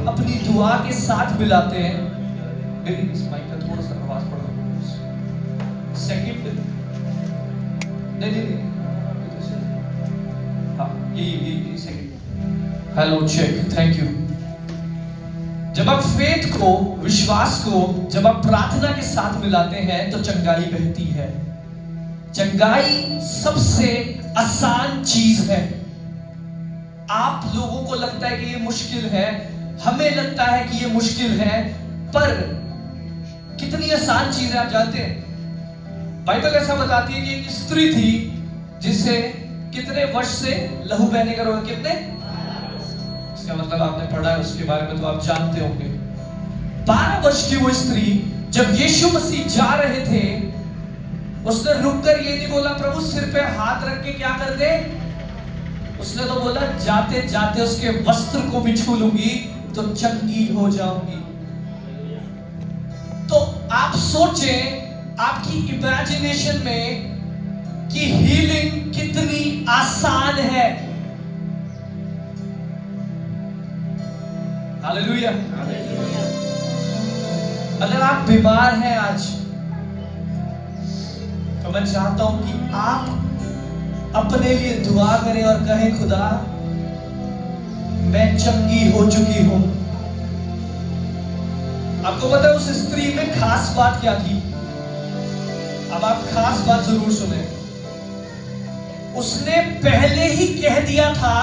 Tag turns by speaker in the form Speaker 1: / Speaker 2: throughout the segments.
Speaker 1: अपनी दुआ के साथ मिलाते हैं। मेरी इस माइक का थोड़ा सा आवाज बढ़ा सेकंड। नहीं, हाँ ये second. Hello check, thank you. जब आप फेथ को, विश्वास को जब आप प्रार्थना के साथ मिलाते हैं तो चंगाई बहती है। चंगाई सबसे आसान चीज है। आप लोगों को लगता है कि ये मुश्किल है, हमें लगता है कि ये मुश्किल है, पर कितनी आसान चीज है आप जानते हैं? बाइबल ऐसा बताती है कि एक स्त्री थी जिसे कितने वर्ष से लहू बहने का रोग, कितने, इसका मतलब आपने पढ़ा है उसके बारे में तो आप जानते होंगे। 12 वर्ष की वो स्त्री जब यीशु मसीह जा रहे थे, उसने रुककर ये नहीं बोला प्रभु सिर पे हाथ रख के क्या कर दे, उसने तो बोला जाते जाते उसके वस्त्र को भी छू लूंगी तो चंगी हो जाऊंगी। तो आप सोचें आपकी इमेजिनेशन में कि हीलिंग कितनी आसान है। हालेलुया। अगर आप बीमार हैं आज तो मैं चाहता हूं कि आप अपने लिए दुआ करें और कहें खुदा मैं चंगी हो चुकी हूं। आपको पता है उस स्त्री में खास बात क्या थी? अब आप खास बात जरूर सुने। उसने पहले ही कह दिया था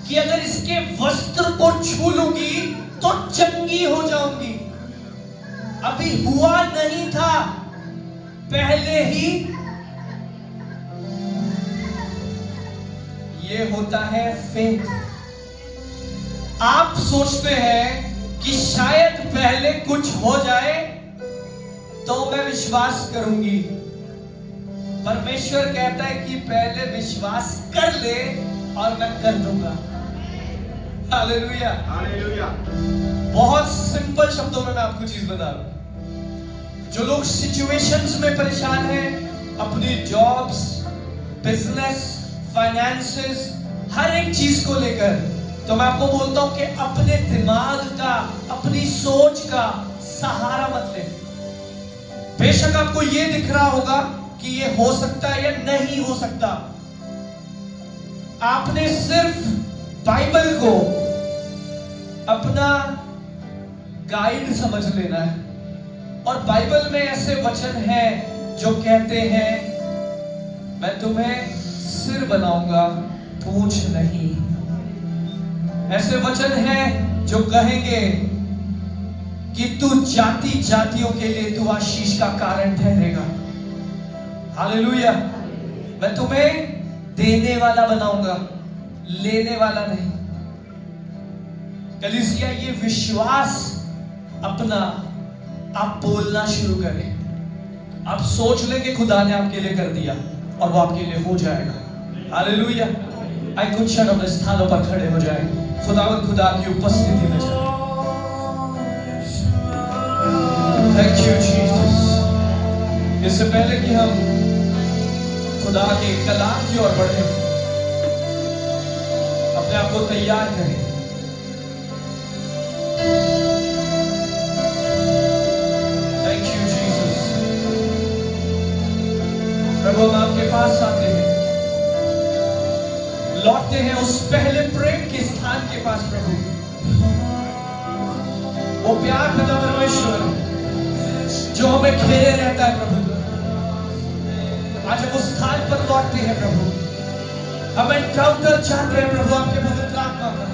Speaker 1: कि अगर इसके वस्त्र को छू लूंगी तो चंगी हो जाऊंगी। अभी हुआ नहीं था, पहले ही। ये होता है फेथ। आप सोचते हैं कि शायद पहले कुछ हो जाए तो मैं विश्वास करूंगी। परमेश्वर कहता है कि पहले विश्वास कर ले और मैं कर दूंगा। Hallelujah, hallelujah. बहुत सिंपल शब्दों में मैं आपको चीज बता रहा हूं। जो लोग सिचुएशंस में परेशान हैं, अपनी जॉब्स, बिजनेस, फाइनेंसेस, हर एक चीज को लेकर, तो मैं आपको बोलता हूं कि अपने दिमाग का, अपनी सोच का सहारा मत ले। बेशक आपको यह दिख रहा होगा कि ये हो सकता है या नहीं हो सकता। आपने सिर्फ बाइबल को अपना गाइड समझ लेना है। और बाइबल में ऐसे वचन हैं जो कहते हैं मैं तुम्हें सिर बनाऊंगा, पूंछ नहीं। ऐसे वचन हैं जो कहेंगे कि तू जाति जातियों के लिए तू आशीष का कारण ठहरेगा। हालेलुया। मैं तुम्हें देने वाला बनाऊंगा, लेने वाला नहीं। कलीसिया, ये विश्वास अपना आप बोलना शुरू करें। आप सोच लें कि खुदा ने आपके लिए कर दिया और वो आपके लिए हो जाएगा। हालेलुया। आइए कुछ क्षण अपने स्थानों पर खड़े हो जाएं, खुदा की उपस्थिति में जाएं। Thank you Jesus. इससे पहले कि हम खुदा के कलाम की ओर बढ़े, अपने आप को तैयार करें। Thank you Jesus. प्रभु हम आपके पास आते हैं, लौटते हैं उस पहले प्रेम के स्थान के पास। प्रभु वो प्यार पिता परमेश्वर जो हमें घेरे रहता है प्रभु, आज हम उस स्थान पर लौटते हैं प्रभु। हम एनकाउंटर चाहते हैं प्रभु आपके पवित्र आत्मा का।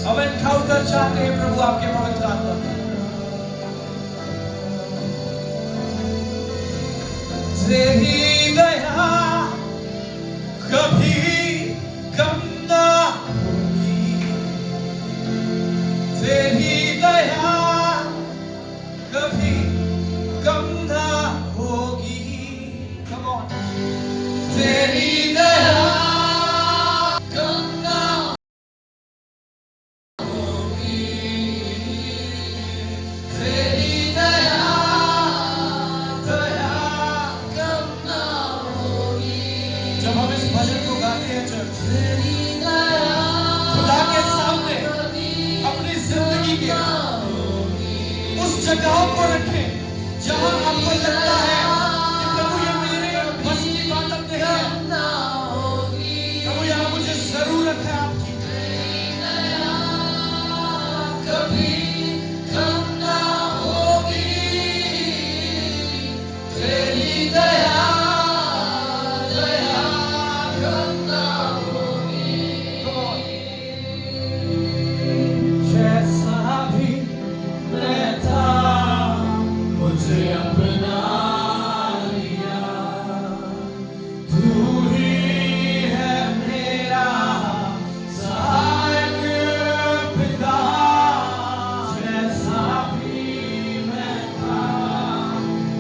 Speaker 1: हम एनकाउंटर चाहते हैं प्रभु आपके पवित्र आत्मा का। तेरी दया कभी कम ना होगी, तेरी दया कभी कम ना होगी। Come on. तेरी दया कम ना होगी, जगहों को रखें जहां आपको लगता है कि प्रभु ये मेरे बस की बात अब नहीं है। प्रभु यहाँ मुझे जरूरत है आपकी। कभी कम ना होगी तेरी दया, दया कम ना होगी। जैसा भी मैं था मुझे अपना लिया, तू ही है मेरा सहायक पिता। जैसा भी मैं था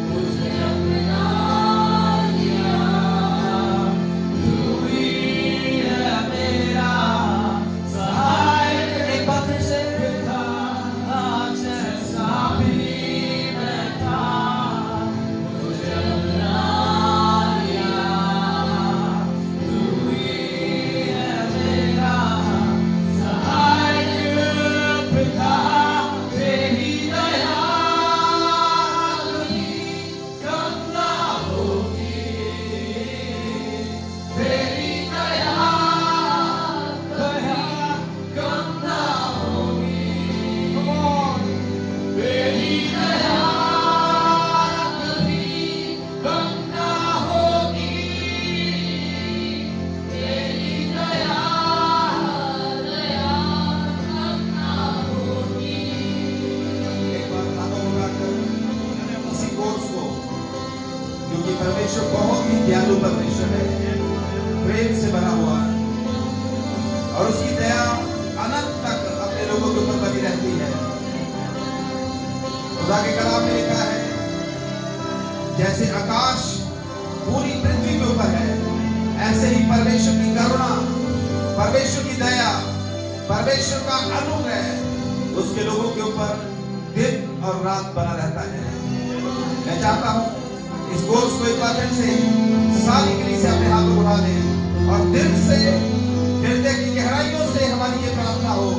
Speaker 1: मुझे अपना लिया, तू ही है मेरा सहायक। एक बार फिर से पिता, जैसा भी मैं था मुझे अपना लिया, तू ही है मेरा सहायक पिता। तेरी दया कभी कम ना होगी, तेरी दया, दया कम ना होगी। Come on. तेरी दया कभी कम ना होगी, तेरी दया, दया कम ना होगी।
Speaker 2: एक बार हाथों उठाकर इसी कोर्स को, क्योंकि परमेश्वर बहुत ही दयालु परमेश्वर है, प्रेम से भरा हुआ है और उसकी दया अनंत तक अपने लोगों के ऊपर बनी रहती है। खुदा के कलाम में लिखा है, जैसे आकाश पूरी पृथ्वी के ऊपर है, ऐसे ही परमेश्वर की करुणा, परमेश्वर की दया, परमेश्वर का अनुग्रह उसके लोगों के ऊपर दिन और रात बना रहता है। मैं चाहता हूं इस कोर्स को एक बार फिर से सारी कलीसिया से अपने हाथ उठा दें और दिल से, हृदय की गहराइयों से हमारी ये प्रार्थना हो,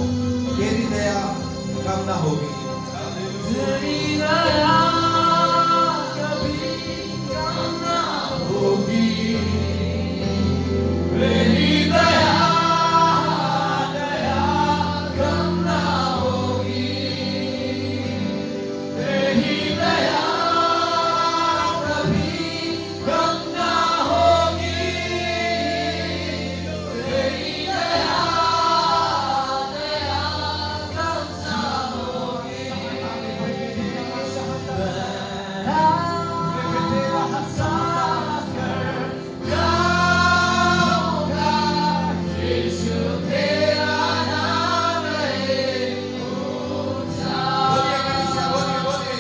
Speaker 2: तेरी दया कम ना होगी।
Speaker 1: तेरी दया कभी कम ना होगी, तेरी दया, दया कम ना होगी, तेरी दया कभी कम ना होगी, तेरी दया, दया कम ना होगी।
Speaker 2: बोलिए कलीसिया, बोलिए बोलिए।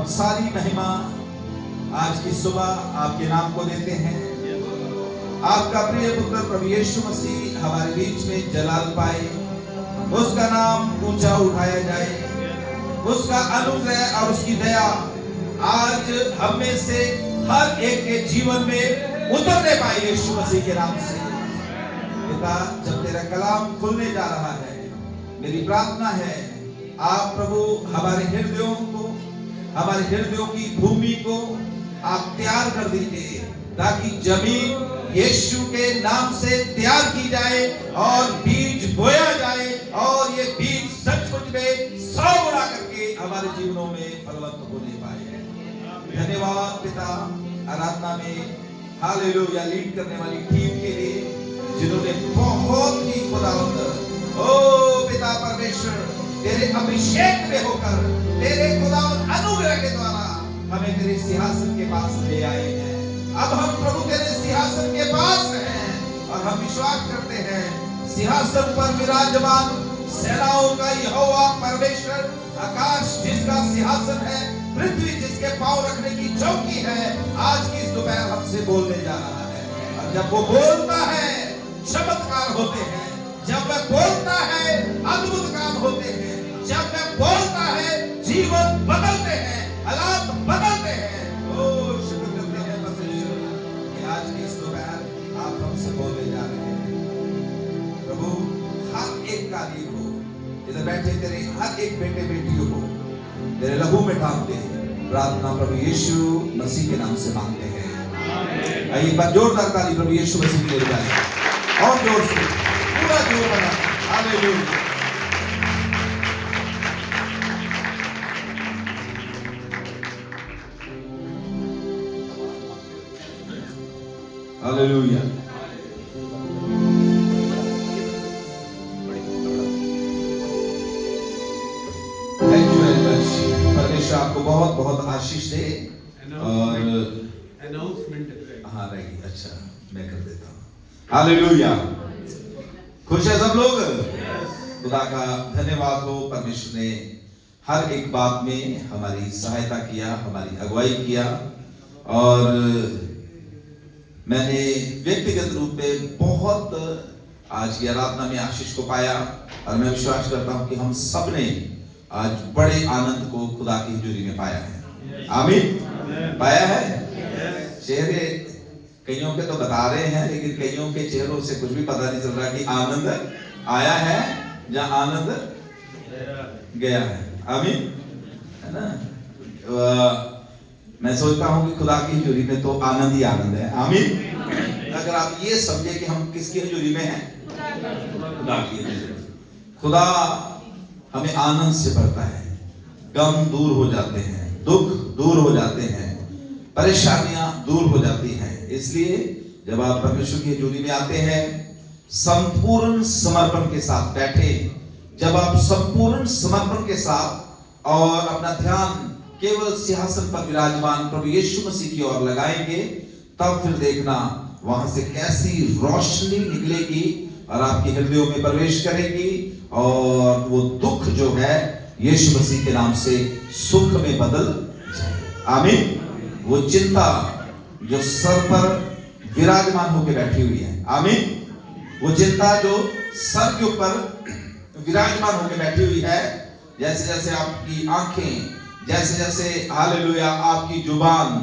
Speaker 2: हम सारी महिमा आज की सुबह आपके नाम को देते हैं। आपका प्रिय पुत्र प्रभु यीशु मसीह हमारे बीच में जलाल पाए, उसका नाम ऊंचा उठाया जाए, उसका अनुग्रह और उसकी दया आज हम में से हर एक के जीवन में उतरने पाए यीशु मसीह के नाम से। पिता, जब तेरा कलाम खुलने जा रहा है, मेरी प्रार्थना है आप प्रभु हमारे हृदयों को, हमारे हृदयों की भूमि को आप तैयार कर दीजिए, ताकि जमीन यीशु के नाम से तैयार की जाए और बीज बोया जाए और ये बीज सचमुच में 100 गुना करके हमारे जीवनों में फलवंत होने पाए। धन्यवाद पिता, आराधना में हालेलुया लीड करने वाली टीम के लिए, जिन्होंने बहुत ही खुदावंद ओ पिता परमेश्वर तेरे अभिषेक में होकर तेरे खुदावंद अनुग्रह के द्वारा हमें तेरे सिंहासन के पास ले आए हैं। अब हम प्रभु तेरे सिंहासन के पास हैं और हम विश्वास करते हैं सिंहासन पर विराजमान सेनाओं का यहोवा परमेश्वर, आकाश जिसका सिंहासन है, पृथ्वी जिसके पांव रखने की चौकी है, आज की इस दोपहर हमसे बोलने जा रहा है। और जब वो बोलता है चमत्कार होते हैं, जब वह बोलता है अद्भुत काम होते हैं, जब वह बोलता है जीवन बदलते हैं, हालात बदलते हैं। ओ शुक्र करते हैं परमेश्वर कि आज की इस दोपहर आप हमसे बोलने जा रहे हैं। प्रभु हर एक कार्य को, इधर बैठे तेरे हर एक बेटे बेटियों को तेरे लहू में ढांपते हैं। प्रार्थना प्रभु यीशु मसीह के नाम से मांगते हैं। आइए एक बार जोरदार ताली प्रभु यीशु मसीह के लिए बजाएं और जोर से, पूरा जोर बना। Hallelujah. Hallelujah. Thank you very much. परमेश्वर आपको बहुत बहुत आशीष दे। और अनाउंसमेंट हाँ रहेगी, अच्छा मैं कर देता हूँ। हालेलुया। खुश है सब लोग? खुदा का धन्यवाद हो, परमेश्वर ने हर एक बात में हमारी सहायता किया, हमारी अगुवाई किया। और मैंने व्यक्तिगत रूप में बहुत आज की आराधना में आशीष को पाया और मैं विश्वास करता हूं कि हम सब ने आज बड़े आनंद को खुदा की हुजूरी में पाया है। आमीन। पाया है। चेहरे कईयों के तो बता रहे हैं, लेकिन कईयों के चेहरों से कुछ भी पता नहीं चल रहा कि आनंद आया है या आनंद गया है। आमीन, है ना? मैं सोचता हूं कि खुदा की हुजूरी में तो आनंद ही आनंद है। आमीन। अगर आप ये समझे कि हम किसकी हुजूरी में हैं, खुदा की हुजूरी। खुदा हमें आनंद से भरता है, गम दूर हो जाते हैं, दुख दूर हो जाते हैं, परेशानियां दूर हो जाती हैं। इसलिए जब आप परमेश्वर की हुजूरी में आते हैं, संपूर्ण समर्पण के साथ बैठे, जब आप संपूर्ण समर्पण के साथ और अपना ध्यान केवल सिंहासन पर विराजमान प्रभु यीशु मसीह की ओर लगाएंगे, तब फिर देखना वहां से कैसी रोशनी निकलेगी और आपके हृदयों में प्रवेश करेगी और वो दुख जो है यीशु मसीह के नाम से सुख में बदल जाएगा। आमीन। वो चिंता जो सर पर विराजमान होकर बैठी हुई है, आमीन, वो चिंता जो सर के ऊपर विराजमान होकर बैठी हुई है, जैसे जैसे आपकी आंखें, जैसे जैसे हालेलुया आपकी जुबान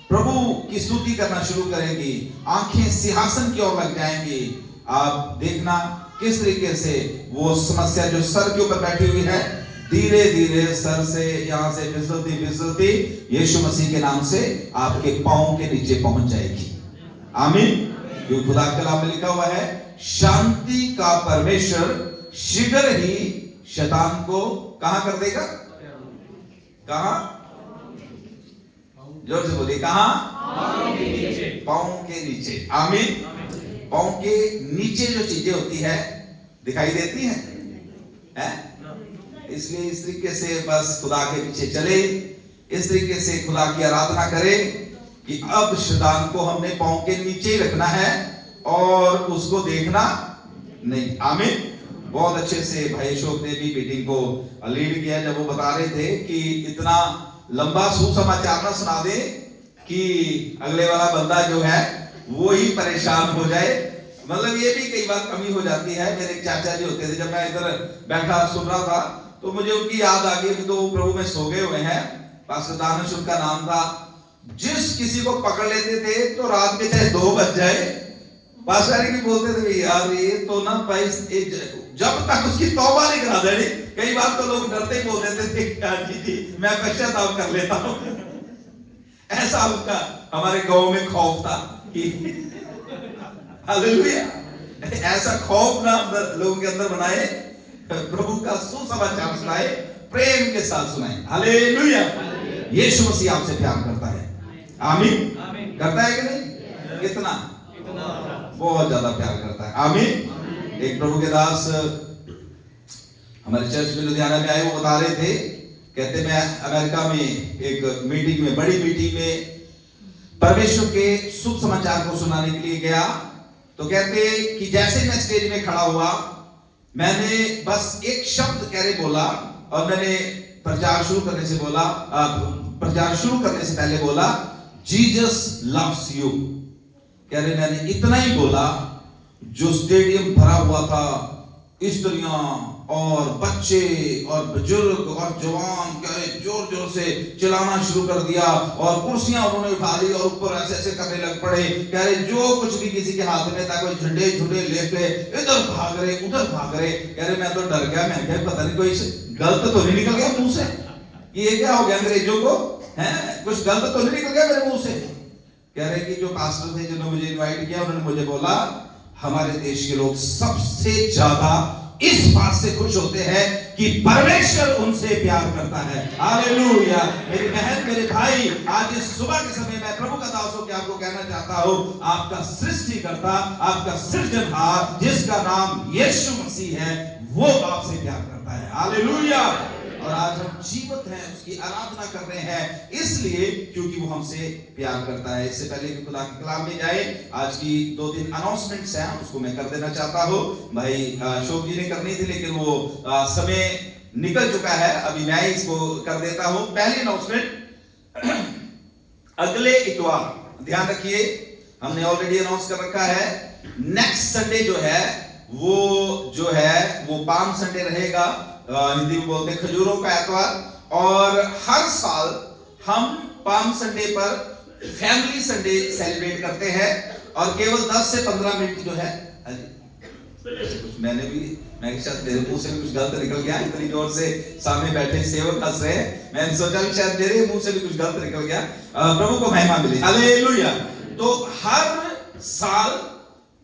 Speaker 2: प्रभु की स्तुति करना शुरू करेंगी, आंखें सिंहासन की ओर लग जाएंगी, आप देखना किस तरीके से वो समस्या जो सर के ऊपर बैठी हुई है धीरे धीरे सर से यहां से फिसलती फिसलती यीशु मसीह के नाम से आपके पांव के नीचे पहुंच जाएगी। आमीन। क्योंकि खुदा के कलाम में लिखा हुआ है, शांति का परमेश्वर शीघ्र ही शैतान को कहां कर देगा? कहां? जोर से बोलिए, कहां? पांव के नीचे। आमीन। पांव के नीचे जो चीजें होती है दिखाई देती हैं? इसलिए इस तरीके से बस खुदा के पीछे चले, इस तरीके से खुदा की आराधना करें कि अब शैतान को हमने पांव के नीचे ही रखना है और उसको देखना नहीं। आमीन। बहुत अच्छे से भाई अशोक ने भी मीटिंग को लीड किया जब वो बता रहे थे कि इतना लंबा सुसमाचार ना सुना दे कि अगले वाला बंदा जो है वो ही परेशान हो जाए। मतलब ये भी कई बार कमी हो जाती है। मेरे एक चाचा जी होते थे, जब मैं इधर बैठा सुन रहा था तो मुझे उनकी याद आ गई। तो प्रभु में सो गए हुए हैं, पास्टर दानिश उनका नाम था। जिस किसी को पकड़ लेते थे तो रात के चाहे 2 बज जाए, पास्टर भी बोलते थे यार ये तो ना पैसे, जब तक उसकी तौबा नहीं करा देनी। कई बार तो लोग डरते ही बोल देते थे जी मैं पश्चाताप कर लेता हूं। ऐसा उनका हमारे गांव में खौफ था कि हालेलुया, ऐसा खौफ ना लोगों के अंदर बनाए, प्रभु का सुसमाचार सुनाए, प्रेम के साथ सुनाए। हालेलुया। यीशु मसीह आपसे प्यार करता है। आमीन। करता है कि नहीं? कितना? बहुत ज्यादा प्यार करता है। आमीन। एक प्रभु के दास हमारे चर्च में लुधियाना में आए, वो बता रहे थे, कहते मैं अमेरिका में एक मीटिंग में, बड़ी मीटिंग में परमेश्वर के शुभ समाचार को सुनाने के लिए गया। तो कहते कि जैसे मैं स्टेज में खड़ा हुआ, मैंने बस एक शब्द कह रहे बोला, और मैंने प्रचार शुरू करने से पहले बोला जीसस लव्स यू। कह रहे मैंने इतना ही बोला, जो स्टेडियम भरा हुआ था, स्त्रियां और बच्चे और बुजुर्ग और जवान कह रहे जोर जोर से चिल्लाना शुरू कर दिया, और कुर्सियां उन्होंने उठा ली और ऊपर ऐसे ऐसे करने लग पड़े। कह रहे जो कुछ भी किसी के हाथ में था, कोई झंडे झुंडे लेके इधर भाग रहे उधर भाग रहे। कह रहे मैं तो डर गया, मैं क्या पता नहीं कोई गलत तो नहीं निकल गया मुंह से, ये क्या हो गया अंग्रेजों को, है कुछ गलत तो नहीं निकल गया मेरे मुंह से। कह रहे कि जो पास्टर थे जिन्होंने मुझे इनवाइट किया, उन्होंने मुझे बोला हमारे देश के लोग सबसे ज्यादा इस बात से खुश होते हैं कि परमेश्वर उनसे प्यार करता है। हालेलुया। मेरी बहन मेरे भाई, आज इस सुबह के समय मैं प्रभु का दास होकर आपको कहना चाहता हूं, आपका सृष्टिकर्ता, आपका सृजनहार, जिसका नाम यीशु मसीह है, वो आपसे प्यार करता है। हालेलुया। और आज हम जीवित हैं, उसकी आराधना कर रहे हैं, इसलिए क्योंकि वो हमसे प्यार करता है। इससे पहले कि खुदा के कलाम में जाए, आज की 2-3 अनाउंसमेंट्स हैं, उसको मैं कर देना चाहता हूं। भाई शोक जी ने करनी थी, लेकिन वो समय निकल चुका है, अभी मैं इसको कर देता हूं। पहली अनाउंसमेंट, अगले इतवार, ध्यान रखिए, हमने ऑलरेडी अनाउंस कर रखा है, नेक्स्ट संडे जो है वो पाम संडे रहेगा, हिंदी में बोलते हैं खजूरों का एतवार। और हर साल हम पाम संडे पर फैमिली संडे सेलिब्रेट करते हैं, और केवल 10 से 15 मिनट जो है, मैं शायद मेरे मुंह से कुछ गलत निकल गया, इतनी जोर से सामने बैठे सेवक हंस रहे हैं, मैंने सोचा कि शायद मेरे मुंह से भी कुछ गलत निकल गया। प्रभु को महिमा मिले। हालेलुया। तो हर साल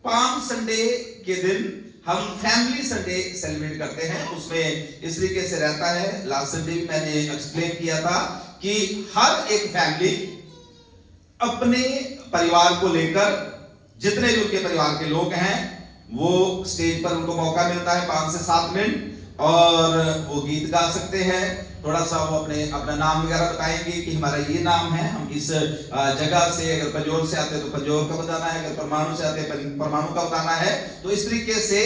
Speaker 2: पाम संडे के दिन हम फैमिली संडे सेलिब्रेट करते हैं। उसमें इस तरीके से रहता है, लास्ट संडे भी मैंने एक्सप्लेन किया था कि हर एक फैमिली अपने परिवार को लेकर, जितने भी उनके परिवार के लोग हैं, वो स्टेज पर उनको मौका मिलता है 5 से 7 मिनट, और वो गीत गा सकते हैं। थोड़ा सा वो अपना नाम वगैरह बताएंगे कि हमारा ये नाम है, हम इस जगह से, अगर पंजोर से आते हैं तो पंजोर का बताना है, अगर परमाणु से आते हैं परमाणु का बताना है। तो इस तरीके से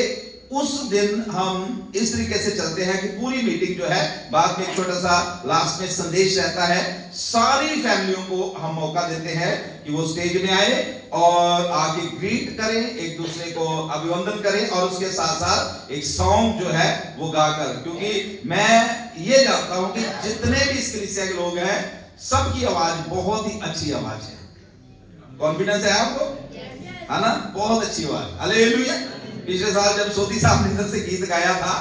Speaker 2: उस दिन हम इस तरीके से चलते हैं कि पूरी मीटिंग जो है, बाद में एक छोटा सा लास्ट में संदेश रहता है। सारी फैमिलियों को हम मौका देते हैं कि वो स्टेज में आए और आके ग्रीट करें, एक दूसरे को अभिवंदन करें, और उसके साथ साथ एक सॉन्ग जो है वो गाकर, क्योंकि मैं ये जानता हूं कि जितने भी इस कलीसिया के लोग हैं, सबकी आवाज बहुत ही अच्छी आवाज है। कॉन्फिडेंस है आपको? है ना? बहुत अच्छी आवाज। हालेलुया। पिछले साल जब सोदी साहब ने इधर से गीत गाया था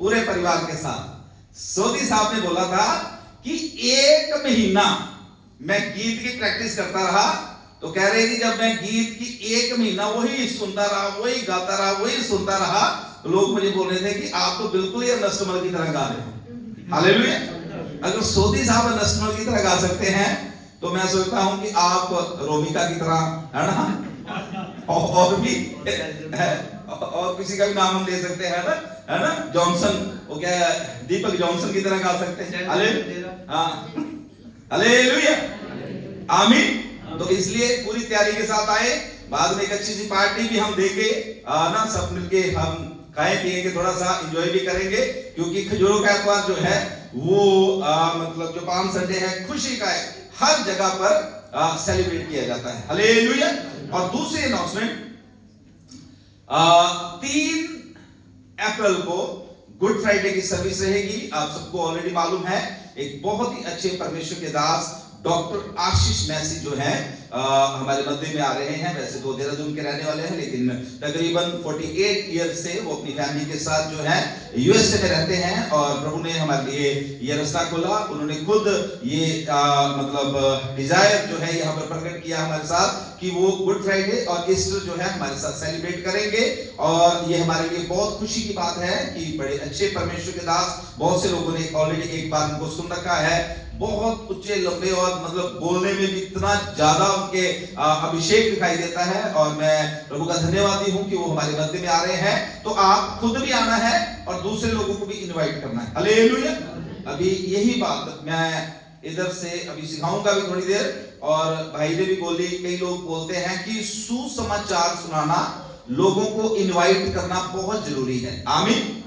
Speaker 2: पूरे परिवार के साथ, सोदी साहब ने बोला था कि 1 महीना मैं गीत की प्रैक्टिस करता रहा। तो कह रहे कि जब मैं गीत की 1 महीना वही सुनता रहा, वही गाता रहा, वही सुनता रहा, तो लोग मुझे बोल रहे थे कि आप तो बिल्कुल ही अनस्तमल की तरह गा रहे हो। हालेलुया। अगर सोदी साहब अनस्तमल की तरह गा सकते हैं, तो मैं सोचता हूं कि आप रोमिका की तरह, है ना, और भी और किसी का भी नाम हम ले सकते हैं, है ना, जॉनसन, वो क्या दीपक जॉनसन की तरह गा सकते हैं। हालेलुया। आमीन। तो इसलिए पूरी तैयारी के साथ आए, बाद में एक अच्छी सी पार्टी भी हम देंगे ना, सब मिलके हम खाए पिएंगे, थोड़ा सा एंजॉय भी करेंगे, क्योंकि खजूरों का एतवार जो है वो मतलब जो पाम संडे है खुशी का है, हर जगह पर सेलिब्रेट किया जाता है। हालेलुया। और दूसरी अनाउंसमेंट, 3 अप्रैल को गुड फ्राइडे की सर्विस रहेगी। आप सबको ऑलरेडी मालूम है, एक बहुत ही अच्छे परमेश्वर के दास डॉक्टर आशीष मैसी जो है हमारे मध्य में आ रहे हैं। वैसे तो देहरादून के रहने वाले हैं, लेकिन तकरीबन 48 ईयर से वो अपनी फैमिली के साथ जो है यूएसए में रहते हैं। और प्रभु ने हमारे लिए ये रास्ता खोला। उन्होंने खुद ये मतलब डिजायर जो है यहाँ पर प्रकट किया हमारे साथ कि वो गुड फ्राइडे और ईस्टर जो है हमारे साथ सेलिब्रेट करेंगे। और ये हमारे लिए बहुत खुशी की बात है कि बड़े अच्छे परमेश्वर के दास, बहुत से लोगों ने ऑलरेडी एक बार उनको सुन रखा है, बहुत उच्चे लंबे और मतलब बोलने में भी इतना ज्यादा उनके अभिषेक दिखाई देता है। और मैं प्रभु का धन्यवादी हूं कि वो हमारे मध्य में आ रहे हैं। तो आप खुद भी आना है और दूसरे लोगों को भी इनवाइट करना है। हालेलुया। अभी यही बात मैं इधर से अभी सिखाऊंगा भी थोड़ी देर। और भाई ने भी बोली, कई लोग बोलते हैं कि सुसमाचार सुनाना, लोगों को इनवाइट करना बहुत जरूरी है। आमीन।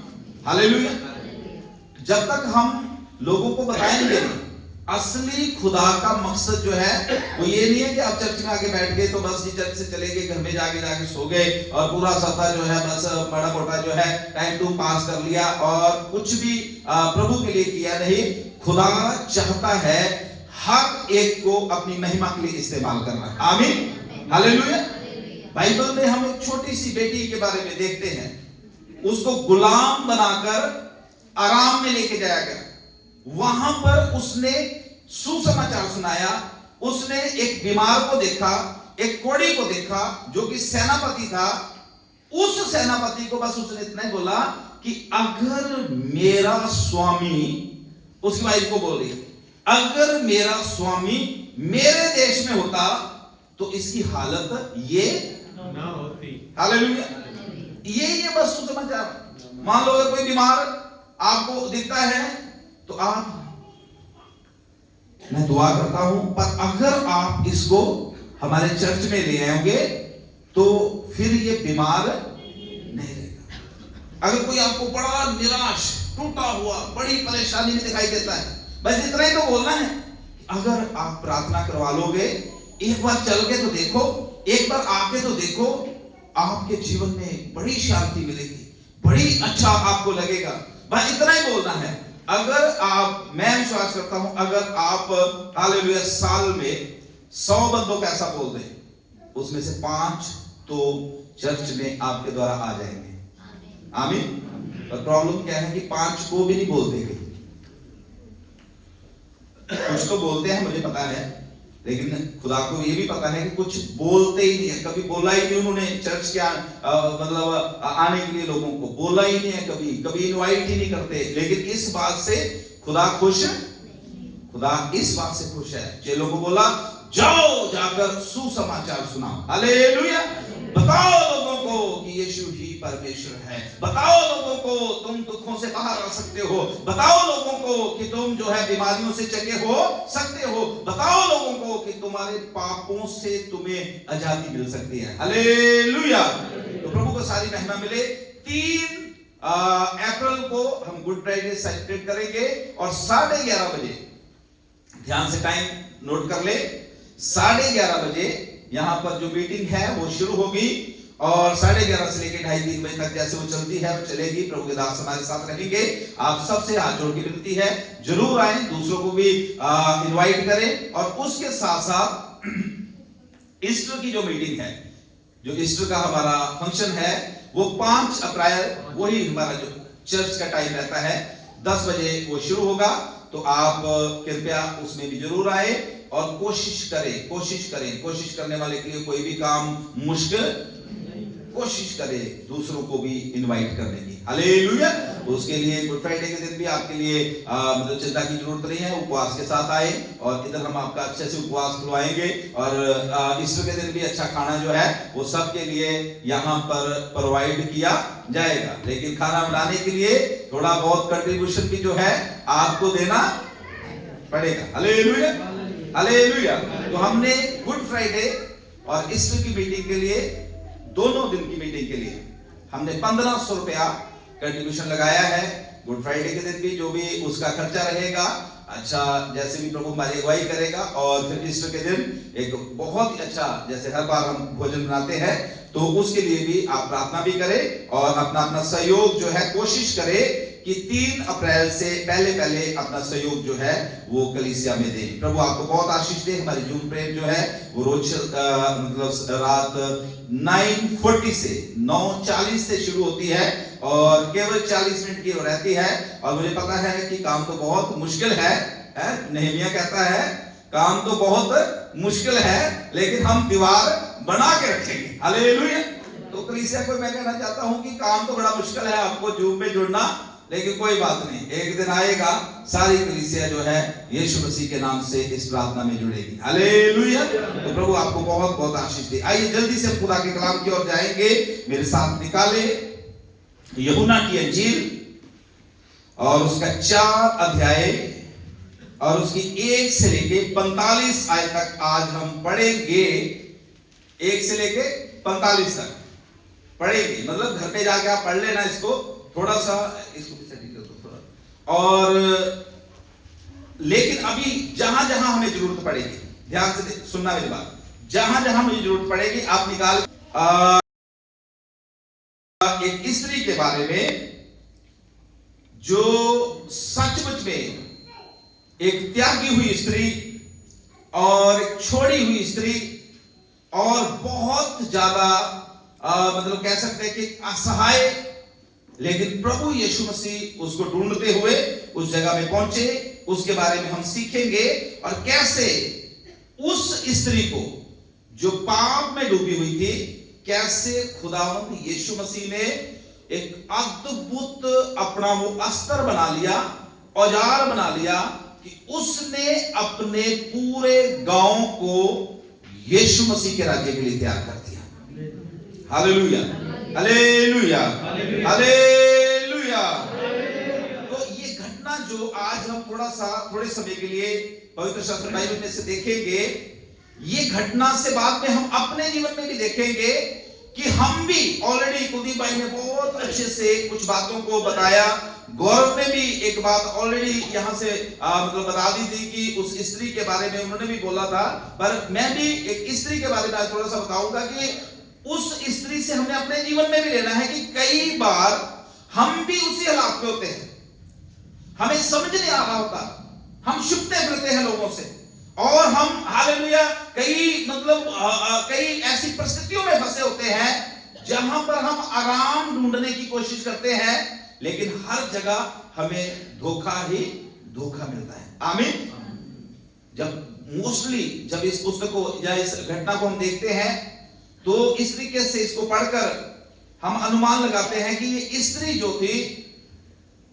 Speaker 2: हालेलुया। जब तक हम लोगों को बताएंगे असली खुदा का मकसद जो है वो ये नहीं है कि आप चर्च में आके बैठ गए तो बस चर्च से चले गए, घर में जाके सो गए और पूरा सप्ताह जो है बस बड़ा मोटा जो है टाइम टू पास कर लिया और कुछ भी प्रभु के लिए किया नहीं। खुदा चाहता है हर एक को अपनी महिमा के लिए इस्तेमाल करना। आमीन। हालेलुया। बाइबल में हम एक छोटी सी बेटी के बारे में देखते हैं, उसको गुलाम बनाकर आराम में लेके जाया गया। वहां पर उसने सुसमाचार सुनाया। उसने एक बीमार को देखा, एक कोढ़ी को देखा जो कि सेनापति था। उस सेनापति को बस उसने इतना ही बोला कि अगर मेरा स्वामी, उसकी वाइफ को बोल रही, अगर मेरा स्वामी मेरे देश में होता तो इसकी हालत ये ना होती। हालेलुया। ये बस सुसमाचार। मान लो अगर कोई बीमार आपको दिखता है तो आप, मैं दुआ करता हूं, पर अगर आप इसको हमारे चर्च में ले आएंगे तो फिर ये बीमार नहीं रहेगा। अगर कोई आपको बड़ा निराश, टूटा हुआ, बड़ी परेशानी में दिखाई देता है, बस इतना ही तो बोलना है। अगर आप प्रार्थना करवा लोगे, एक बार चल के तो देखो, एक बार आके तो देखो, आपके जीवन में बड़ी शांति मिलेगी, बड़ी अच्छा आपको लगेगा। बस इतना ही बोलना है। अगर आप, मैं विश्वास करता हूं, अगर आप हालेलुया साल में 100 बंदों का ऐसा बोल दें, उसमें से 5 तो चर्च में आपके द्वारा आ जाएंगे। आमीन। पर प्रॉब्लम क्या है कि 5 को भी नहीं बोलते। कुछ तो बोलते हैं, मुझे पता है, लेकिन खुदा को ये भी पता है कि कुछ बोलते ही नहीं है। कभी बोला ही नहीं उन्होंने चर्च के मतलब आने के लिए लोगों को बोला ही नहीं है, कभी इनवाइट ही नहीं करते। लेकिन इस बात से खुदा खुश, खुदा इस बात से खुश है। चेलों को बोला, जाओ जाकर सुसमाचार सुनाओ। हालेलुया। बताओ लोगों को कि यीशु ही परमेश्वर है। बताओ लोगों को तुम दुखों से बाहर आ सकते हो। बताओ लोगों को कि तुम जो है बीमारियों से चंगे हो सकते हो। बताओ लोगों को कि तुम्हारे पापों से तुम्हें आजादी मिल सकती है। हालेलुया। तो प्रभु को सारी महिमा मिले। 3 अप्रैल को हम गुड फ्राइडे सेलिब्रेट करेंगे और 11:30 बजे, ध्यान से टाइम नोट कर ले, 11:30 बजे यहां पर जो मीटिंग है वो शुरू होगी और 11:30 से लेकर 2:30-3 बजे तक जैसे वो चलती है वो चलेगी। प्रभु के दास हमारे साथ रहेंगे। आप सबसे हाथ जोड़ के विनती है, जरूर आए, दूसरों को भी इनवाइट करें। और उसके साथ साथ ईस्टर की जो मीटिंग है, जो ईस्टर का हमारा फंक्शन है, वो 5 अप्रैल, वही हमारा जो चर्च का टाइम रहता है, 10 बजे वो शुरू होगा। तो आप कृपया उसमें भी जरूर आए और कोशिश करने वाले के लिए कोई भी काम मुश्किल, कोशिश करे दूसरों को भी इनवाइट करने की। हालेलुया। उसके लिए गुड फ्राइडे के दिन भी आपके लिए मतलब चिंता की जरूरत नहीं है। उपवास के साथ आए और इधर हम आपका अच्छे से उपवास खुलवाएंगे और ईस्टर के दिन भी अच्छा खाना जो है वो सबके लिए यहाँ पर प्रोवाइड किया जाएगा। लेकिन खाना बनाने के लिए थोड़ा बहुत कंट्रीब्यूशन भी जो है आपको देना पड़ेगा। हालेलुया। हालेलुया। तो हमने गुड फ्राइडे और ईस्टर की मीटिंग के लिए, दोनों दिन की मीटिंग के लिए हमने 1500 रुपया कंट्रीब्यूशन लगाया है। गुड फ्राइडे के दिन भी जो भी उसका खर्चा रहेगा, अच्छा जैसे भी प्रभु हमारी अगुवाई करेगा। और फिर ईस्टर के दिन एक बहुत ही अच्छा, जैसे हर बार हम भोजन बनाते हैं, तो उसके लिए भी आप प्रार्थना भी करें और अपना अपना सहयोग जो है कोशिश करें कि 3 अप्रैल से पहले अपना सहयोग जो है वो कलीसिया में दें। प्रभु आपको बहुत आशीष दे। हमारी जून प्रेयर जो है वो रोज मतलब रात 9:40 से 9:40 से शुरू होती है और केवल 40 मिनट की रहती है। और मुझे पता है कि काम तो बहुत मुश्किल है? नहमिया कहता है काम तो बहुत मुश्किल है, लेकिन हम दीवार बना के रखेंगे। हालेलुया। तो कलीसिया को मैं कहना चाहता हूं कि काम तो बड़ा मुश्किल है आपको जूम में जुड़ना, लेकिन कोई बात नहीं, एक दिन आएगा सारी कलीसिया जो है यीशु मसीह के नाम से इस प्रार्थना में जुड़ेगी। हालेलुया। तो प्रभु आपको बहुत बहुत आशीष दे। आइए जल्दी से खुदा के कलाम की ओर जाएंगे। मेरे साथ निकाले यूहन्ना की इंजील और उसका 4 अध्याय और उसकी 1 से लेके 45 आयत तक आज हम पढ़ेंगे। 1 से लेके 45 तक पढ़ेंगे, मतलब घर पे जाके आप पढ़ लेना इसको, थोड़ा सा इसको भी सेटिंग कर दो थोड़ा। और लेकिन अभी जहां जहां हमें जरूरत पड़ेगी, ध्यान से सुनना मेरी बात, जहां जहां मुझे जरूरत पड़ेगी आप निकाल एक स्त्री के बारे में जो सचमुच में एक त्यागी हुई स्त्री और एक छोड़ी हुई स्त्री और बहुत ज्यादा मतलब कह सकते हैं कि असहाय, लेकिन प्रभु यीशु मसीह उसको ढूंढते हुए उस जगह में पहुंचे। उसके बारे में हम सीखेंगे और कैसे उस स्त्री को जो पाप में डूबी हुई थी, कैसे खुदावंद यीशु मसीह ने एक अद्भुत अपना वो अस्त्र बना लिया, औजार बना लिया कि उसने अपने पूरे गांव को यीशु मसीह के राज्य के लिए तैयार कर दिया। Hallelujah, hallelujah, hallelujah. तो ये घटना जो आज हम थोड़े समय के लिए पवित्र शास्त्र बाइबल में से देखेंगे, ये घटना से बाद में हम अपने जीवन में भी देखेंगे कि हम भी ऑलरेडी कुलदीप भाई ने बहुत अच्छे से कुछ बातों को बताया। गौरव ने भी एक बात ऑलरेडी यहां से मतलब बता दी थी कि उस स्त्री के बारे में उन्होंने भी बोला था, पर मैं भी एक स्त्री के बारे में थोड़ा सा बताऊंगा कि उस स्त्री से हमने अपने जीवन में भी लेना है कि कई बार हम भी उसी हालात में होते हैं, हमें समझ नहीं आ रहा होता, हम छुपते फिरते हैं लोगों से और हम हालेलुया कई ऐसी परिस्थितियों में फंसे होते हैं जहां पर हम आराम ढूंढने की कोशिश करते हैं, लेकिन हर जगह हमें धोखा ही धोखा मिलता है। आमीन। जब इस पुस्तक को या इस घटना को हम देखते हैं तो इस तरीके से इसको पढ़कर हम अनुमान लगाते हैं कि ये स्त्री जो थी,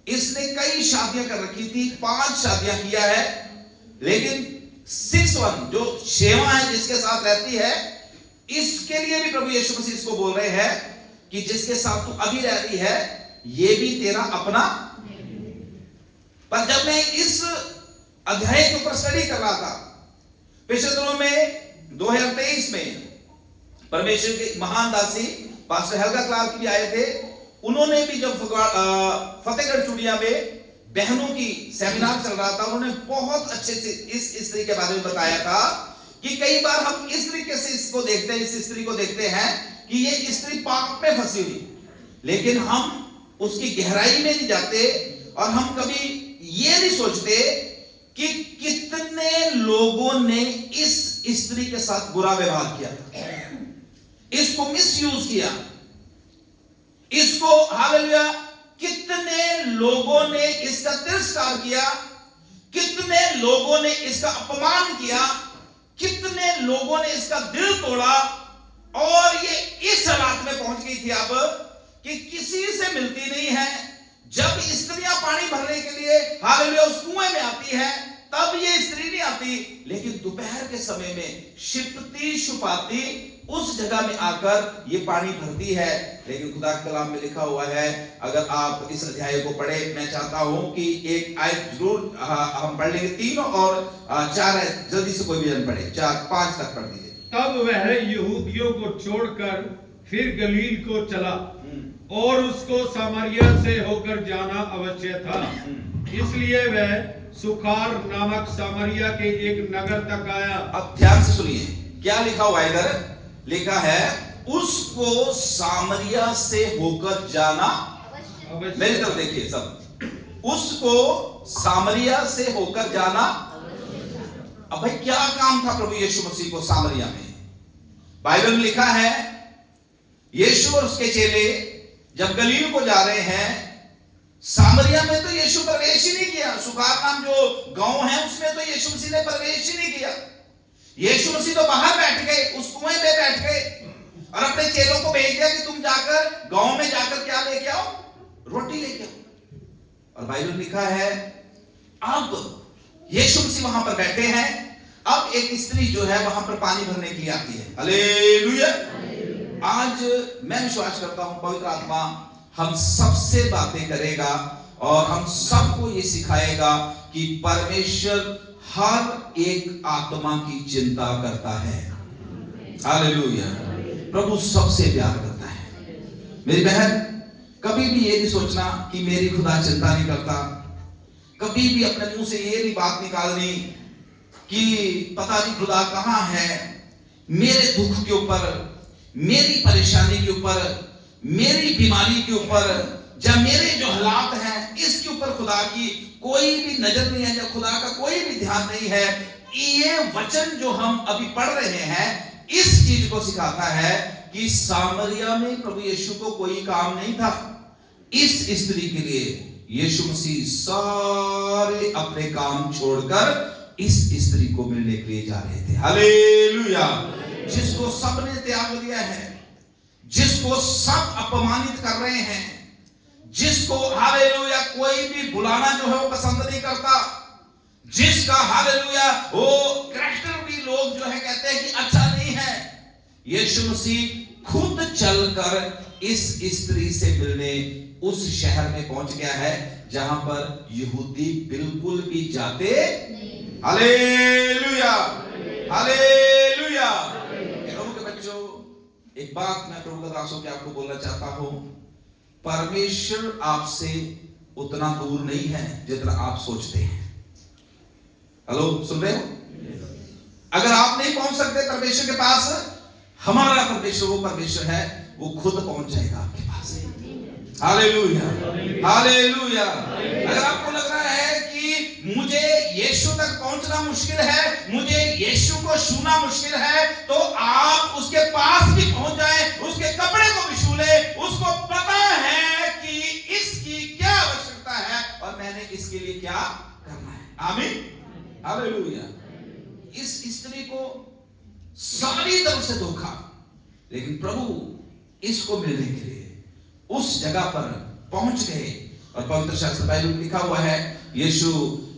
Speaker 2: इसने कई शादियां कर रखी थी, 5 शादियां किया है, लेकिन 6 जो 6वां है जिसके साथ रहती है, इसके लिए भी प्रभु यीशु मसीह इसको बोल रहे हैं कि जिसके साथ तू अभी रह रही है ये भी तेरा अपना। पर जब मैं इस अध्याय के ऊपर स्टडी कर रहा था पिछले दिनों में 2023 में, परमेश्वर के महान दासी पास्टर हेल्गा क्लार्क भी आए थे। उन्होंने भी जब फतेहगढ़ चूड़िया में बहनों की सेमिनार चल रहा था, उन्होंने बहुत अच्छे से इस स्त्री के बारे में बताया था कि कई बार हम इस तरीके से इसको देखते हैं, इस स्त्री को देखते हैं कि ये स्त्री पाप में फंसी हुई, लेकिन हम उसकी गहराई में नहीं जाते और हम कभी ये नहीं सोचते कि कितने लोगों ने इस स्त्री के साथ बुरा व्यवहार किया था, इसको मिसयूज किया, इसको हालेलुया कितने लोगों ने इसका तिरस्कार किया, कितने लोगों ने इसका अपमान किया, कितने लोगों ने इसका दिल तोड़ा और ये इस हालात में पहुंच गई थी अब कि किसी से मिलती नहीं है। जब स्त्रियां पानी भरने के लिए हालेलुया उस कुएं में आती है तब ये स्त्री नहीं आती, लेकिन दोपहर के समय में छिपती छुपाती उस जगह में आकर ये पानी भरती है। लेकिन खुदा के कलाम में लिखा हुआ है, अगर आप इस अध्याय को पढ़े, मैं चाहता हूं कि एक आयत जरूर हम पढ़ लेंगे, 3 और 4 आयत जल्दी से कोई भी जन पढ़े, 4-5 तक पढ़ दीजिए।
Speaker 3: तब वह यहूदियों को छोड़कर फिर गलील को चला और उसको सामरिया से होकर जाना अवश्य था, इसलिए वह सुखार नामक सामरिया के एक नगर तक आया।
Speaker 2: अब ध्यान से सुनिए क्या लिखा हुआ है इधर। लिखा है उसको सामरिया से होकर जाना
Speaker 3: अवश्य।
Speaker 2: मेरी तरफ देखिए सब, उसको सामरिया से होकर जाना। अब भाई क्या काम था प्रभु यीशु मसीह को सामरिया में? बाइबल में लिखा है यीशु और उसके चेले जब गलील को जा रहे हैं, सामरिया में तो यीशु प्रवेश ही नहीं किया। सुखार नाम जो गांव है उसमें तो यीशु मसीह ने प्रवेश ही नहीं किया। यीशु मसीह तो बाहर बैठ गए, उस कुएं पे बैठ गए और अपने चेलों को भेज दिया कि तुम जाकर गांव में जाकर क्या लेके आओ, रोटी लेके आओ। और बाइबल लिखा है अब यीशु मसीह वहां पर बैठे हैं। अब एक स्त्री जो है वहां पर पानी भरने के लिए आती है। हालेलुया। आज मैं विश्वास करता हूं पवित्र आत्मा हम सबसे बातें करेगा और हम सबको ये सिखाएगा कि परमेश्वर हर एक आत्मा की चिंता करता है। हालेलुया। प्रभु सबसे प्यार करता है। मेरी बहन कभी भी ये नहीं सोचना कि मेरी खुदा चिंता नहीं करता। कभी भी अपने मुंह से ये नहीं बात निकालनी कि पता नहीं खुदा कहां है। मेरे दुख के ऊपर, मेरी परेशानी के ऊपर, मेरी बीमारी के ऊपर, जब मेरे जो हालात हैं इसके ऊपर खुदा की कोई भी नजर नहीं है, जब खुदा का कोई भी ध्यान नहीं है। ये वचन जो हम अभी पढ़ रहे हैं इस चीज को सिखाता है कि सामरिया में प्रभु यीशु को कोई काम नहीं था। इस स्त्री के लिए यीशु मसीह सारे अपने काम छोड़कर इस स्त्री को मिलने के लिए जा रहे थे। हालेलुया। जिसको सबने त्याग दिया है, जिसको सब अपमानित कर रहे हैं, जिसको हालेलुया कोई भी बुलाना जो है वो पसंद नहीं करता, जिसका हालेलुया वो कैरेक्टर भी लोग जो है कहते हैं कि अच्छा नहीं है, यीशु मसीह खुद चलकर इस स्त्री से मिलने उस शहर में पहुंच गया है जहां पर यहूदी बिल्कुल भी जाते हालेलुया। हालेलुया। प्रभु के बच्चों, एक बात मैं प्रभु के दासों के आपको बोलना चाहता हूं, परमेश्वर आपसे उतना दूर नहीं है जितना आप सोचते हैं। हेलो, सुन रहे हो? अगर आप नहीं पहुंच सकते परमेश्वर के पास, हमारा परमेश्वर वो परमेश्वर है, वो खुद पहुंच जाएगा आपके पास। हालेलुया। हालेलुया। अगर आपको लग रहा है कि मुझे यीशु तक पहुंचना मुश्किल है, मुझे यीशु को छूना मुश्किल है, तो आप उसके पास भी पहुंच जाएं, उसके कपड़े को भी छू ले। उसको पता है कि इसकी क्या आवश्यकता है और मैंने इसके लिए क्या करना है। आमीन। हालेलुया। इस स्त्री को सारी तरफ से धोखा, लेकिन प्रभु इसको मिलने के लिए उस जगह पर पहुंच गए। और पवित्र शास्त्र बाइबल में लिखा हुआ है यीशु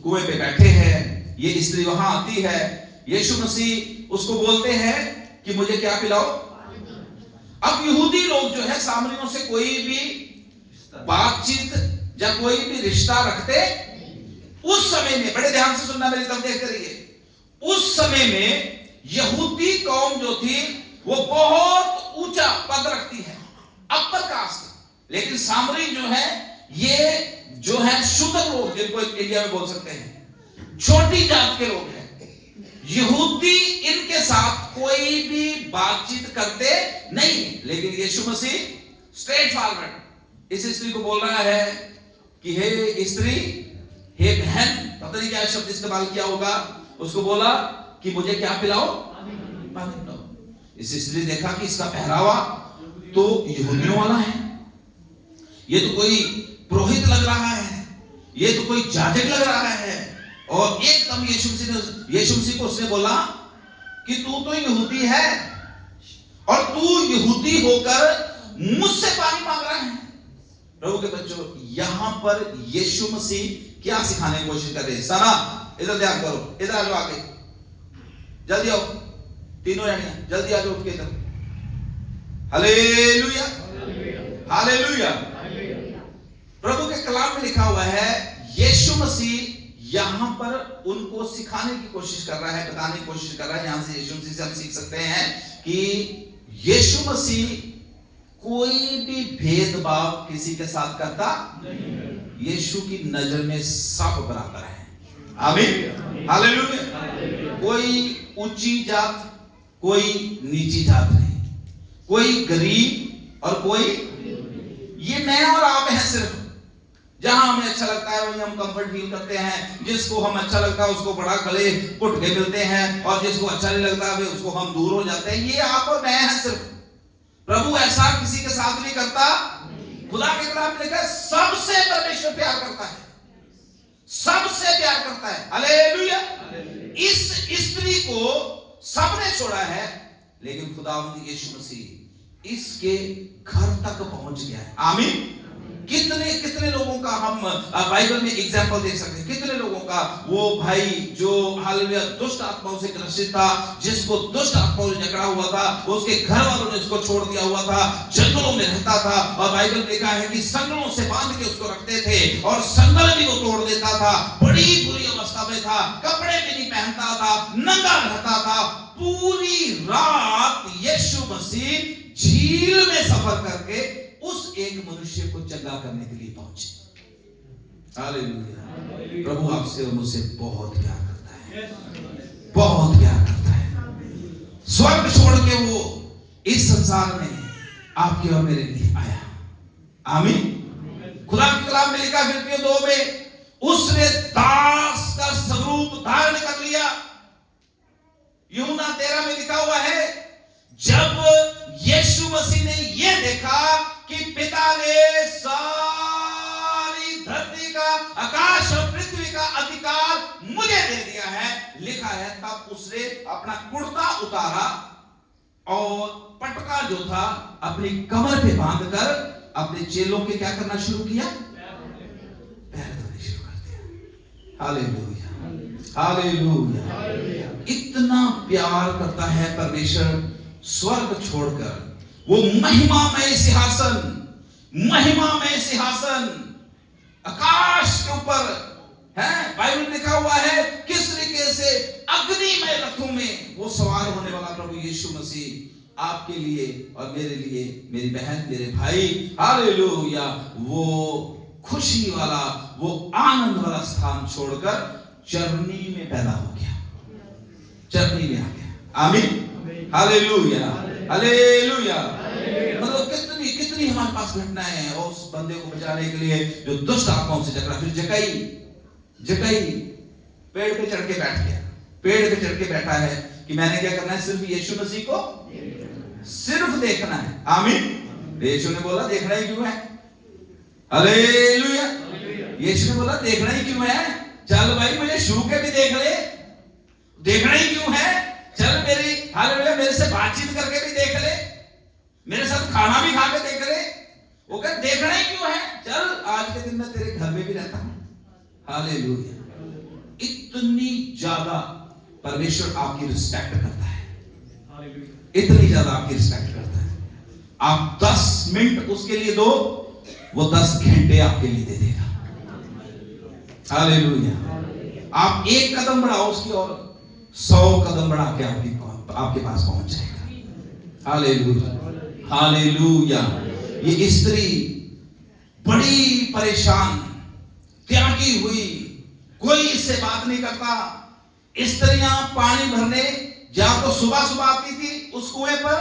Speaker 2: कुएं पे बैठे हैं, ये स्त्री वहां आती है, यीशु मसीह उसको बोलते हैं कि मुझे क्या पिलाओ। अब यहूदी लोग जो है सामरियों से कोई भी बातचीत या कोई भी रिश्ता रखते उस समय में, बड़े ध्यान से सुनना, मेरी तरफ देख करिए, उस समय में यहूदी कौम जो थी वो बहुत ऊंचा पद रखती है, अपर कास्ट। लेकिन सामरी जो है ये जो है शुद्ध लोग, जिनको इंडिया में बोल सकते हैं छोटी जात के लोग हैं। यहूदी इनके साथ कोई भी बातचीत करते नहीं, लेकिन यीशु मसीह स्ट्रेट फॉरवर्ड इस स्त्री को बोल रहा है कि हे स्त्री, हे बहन, पता नहीं क्या शब्द इस्तेमाल किया होगा, उसको बोला कि मुझे क्या पिलाओ, पानी पिलाओ। इस स्त्री ने देखा कि इसका पहरावा तो यहूदियों वाला है, ये तो कोई पुरोहित लग रहा है, ये तो कोई जाजक लग रहा है। और एकदम यीशु मसीह को उसने बोला कि तू तो यहूदी है और तू यहूदी होकर मुझसे पानी मांग रहा है। प्रभु के बच्चों, यहां पर यीशु मसीह क्या सिखाने की कोशिश कर रहे हैं? सना, इधर ध्यान करो, इधर आ जाओ, आके जल्दी आओ, तीनों यानी जल्दी आ जाओ, उठ के इधर। हालेलुया। हालेलुया। प्रभु के कलाम में लिखा हुआ है यीशु मसीह यहां पर उनको सिखाने की कोशिश कर रहा है, बताने की कोशिश कर रहा है। यहां से यीशु मसीह से हम सीख सकते हैं कि यीशु मसीह कोई भी भेदभाव किसी के साथ करता नहीं। यीशु की नजर में सब बराबर है। आमीन, हालेलुया। कोई ऊंची जात, कोई नीची जात नहीं, कोई गरीब और कोई, ये मैं और आप हैं। सिर्फ जहां हमें अच्छा लगता है वहीं हम कंफर्ट फील करते हैं, जिसको हम अच्छा लगता है उसको बड़ा गले घुट के मिलते हैं, और जिसको अच्छा नहीं लगता है उसको हम दूर हो जाते हैं। ये आप और मैं हैं सिर्फ। प्रभु ऐसा किसी के साथ नहीं करता। खुदा के कलाम में लिखा है सबसे परमेश्वर प्यार करता है, सबसे प्यार करता है। हालेलुया। इस स्त्री को सबने छोड़ा है, लेकिन खुदावंद यीशु मसीह इसके घर तक पहुंच गया है। आमीन। कितने कितने लोगों का हम बाइबल में एग्जाम्पल देख सकते हैं। कितने लोगों का, वो भाई जो हालेलुया दुष्ट आत्माओं से ग्रसित था, जिसको दुष्ट आत्माओं ने जकड़ा हुआ था, उसके घर वालों ने उसको छोड़ दिया हुआ था, जंगलों में रहता था, और बाइबल में लिखा है कि संगलों से बांध के उसको रखते थे, और संगल भी वो तोड़ देता था। बड़ी बुरी अवस्था में था, कपड़े भी नहीं पहनता था, नंगा रहता था। पूरी रात यीशु मसीह झील में सफर करके उस एक मनुष्य को चंगा करने के लिए पहुंचे। हालेलुया। प्रभु आपसे और मुझसे बहुत प्यार करता है, बहुत प्यार करता है। स्वर्ग छोड़ के वो इस संसार में आपके और मेरे लिए आया। आमीन। खुदा के कलाम में लिखा फिलिप्पियों 2 में, उसने दास का स्वरूप धारण कर लिया। यूहन्ना 13 में लिखा हुआ है, जब यीशु मसीह ने यह देखा कि पिता ने सारी धरती का, आकाश और पृथ्वी का अधिकार मुझे दे दिया है, लिखा है, तब उसने अपना कुर्ता उतारा और पटका जो था अपनी कमर पे बांधकर अपने चेलों के क्या करना शुरू किया? पैर धोने शुरू कर दिया। Hallelujah, hallelujah. इतना प्यार करता है परमेश्वर। स्वर्ग छोड़कर वो महिमामय सिंहासन, महिमामय सिंहासन आकाश के ऊपर है। बाइबल में लिखा हुआ है किस तरीके से अग्निमय रथों में वो सवार होने वाला प्रभु यीशु मसीह आपके लिए और मेरे लिए, मेरी बहन, मेरे भाई, हालेलुया, वो खुशी वाला, वो आनंद वाला स्थान छोड़कर चरनी में पैदा हो गया, चरनी में आ गया। आमीन, हालेलुया, हालेलुया। मतलब कितनी कितनी हमारे पास घटनाएं हैं और उस बंदे को बचाने के लिए जो दुष्ट आत्माओं से जकड़ा। फिर जक्कई पेड़ पे चढ़ के बैठ गया, पेड़ पे चढ़ के बैठा है कि मैंने क्या करना है, सिर्फ यीशु मसीह को सिर्फ देखना है। आमीन। यीशु ने बोला देखना ही क्यों है? हालेलुया। यीशु ने बोला देखना ही क्यों है? चल भाई मुझे छू के भी देख ले, देखना ही क्यों है? चल मेरी, हालेलुया, मेरे से बातचीत करके भी देख ले, मेरे साथ खाना भी खा के देख ले। वो कह देखना ही क्यों है? चल आज के दिन मैं तेरे घर में भी रहता हूं। हालेलुया। इतनी ज्यादा परमेश्वर आपकी रिस्पेक्ट करता है, इतनी ज्यादा आपकी रिस्पेक्ट करता है। आप 10 मिनट उसके लिए दो, वो 10 घंटे आपके लिए दे देगा। हालेलुया। आप एक कदम बढ़ाओ उसकी और 100 कदम बढ़ा के आपके पास पहुंच जाएगा। Hallelujah, hallelujah. ये स्त्री बड़ी परेशान, त्यागी हुई, कोई इससे बात नहीं करता। स्त्रियां पानी भरने या तो सुबह सुबह आती थी उस कुएं पर,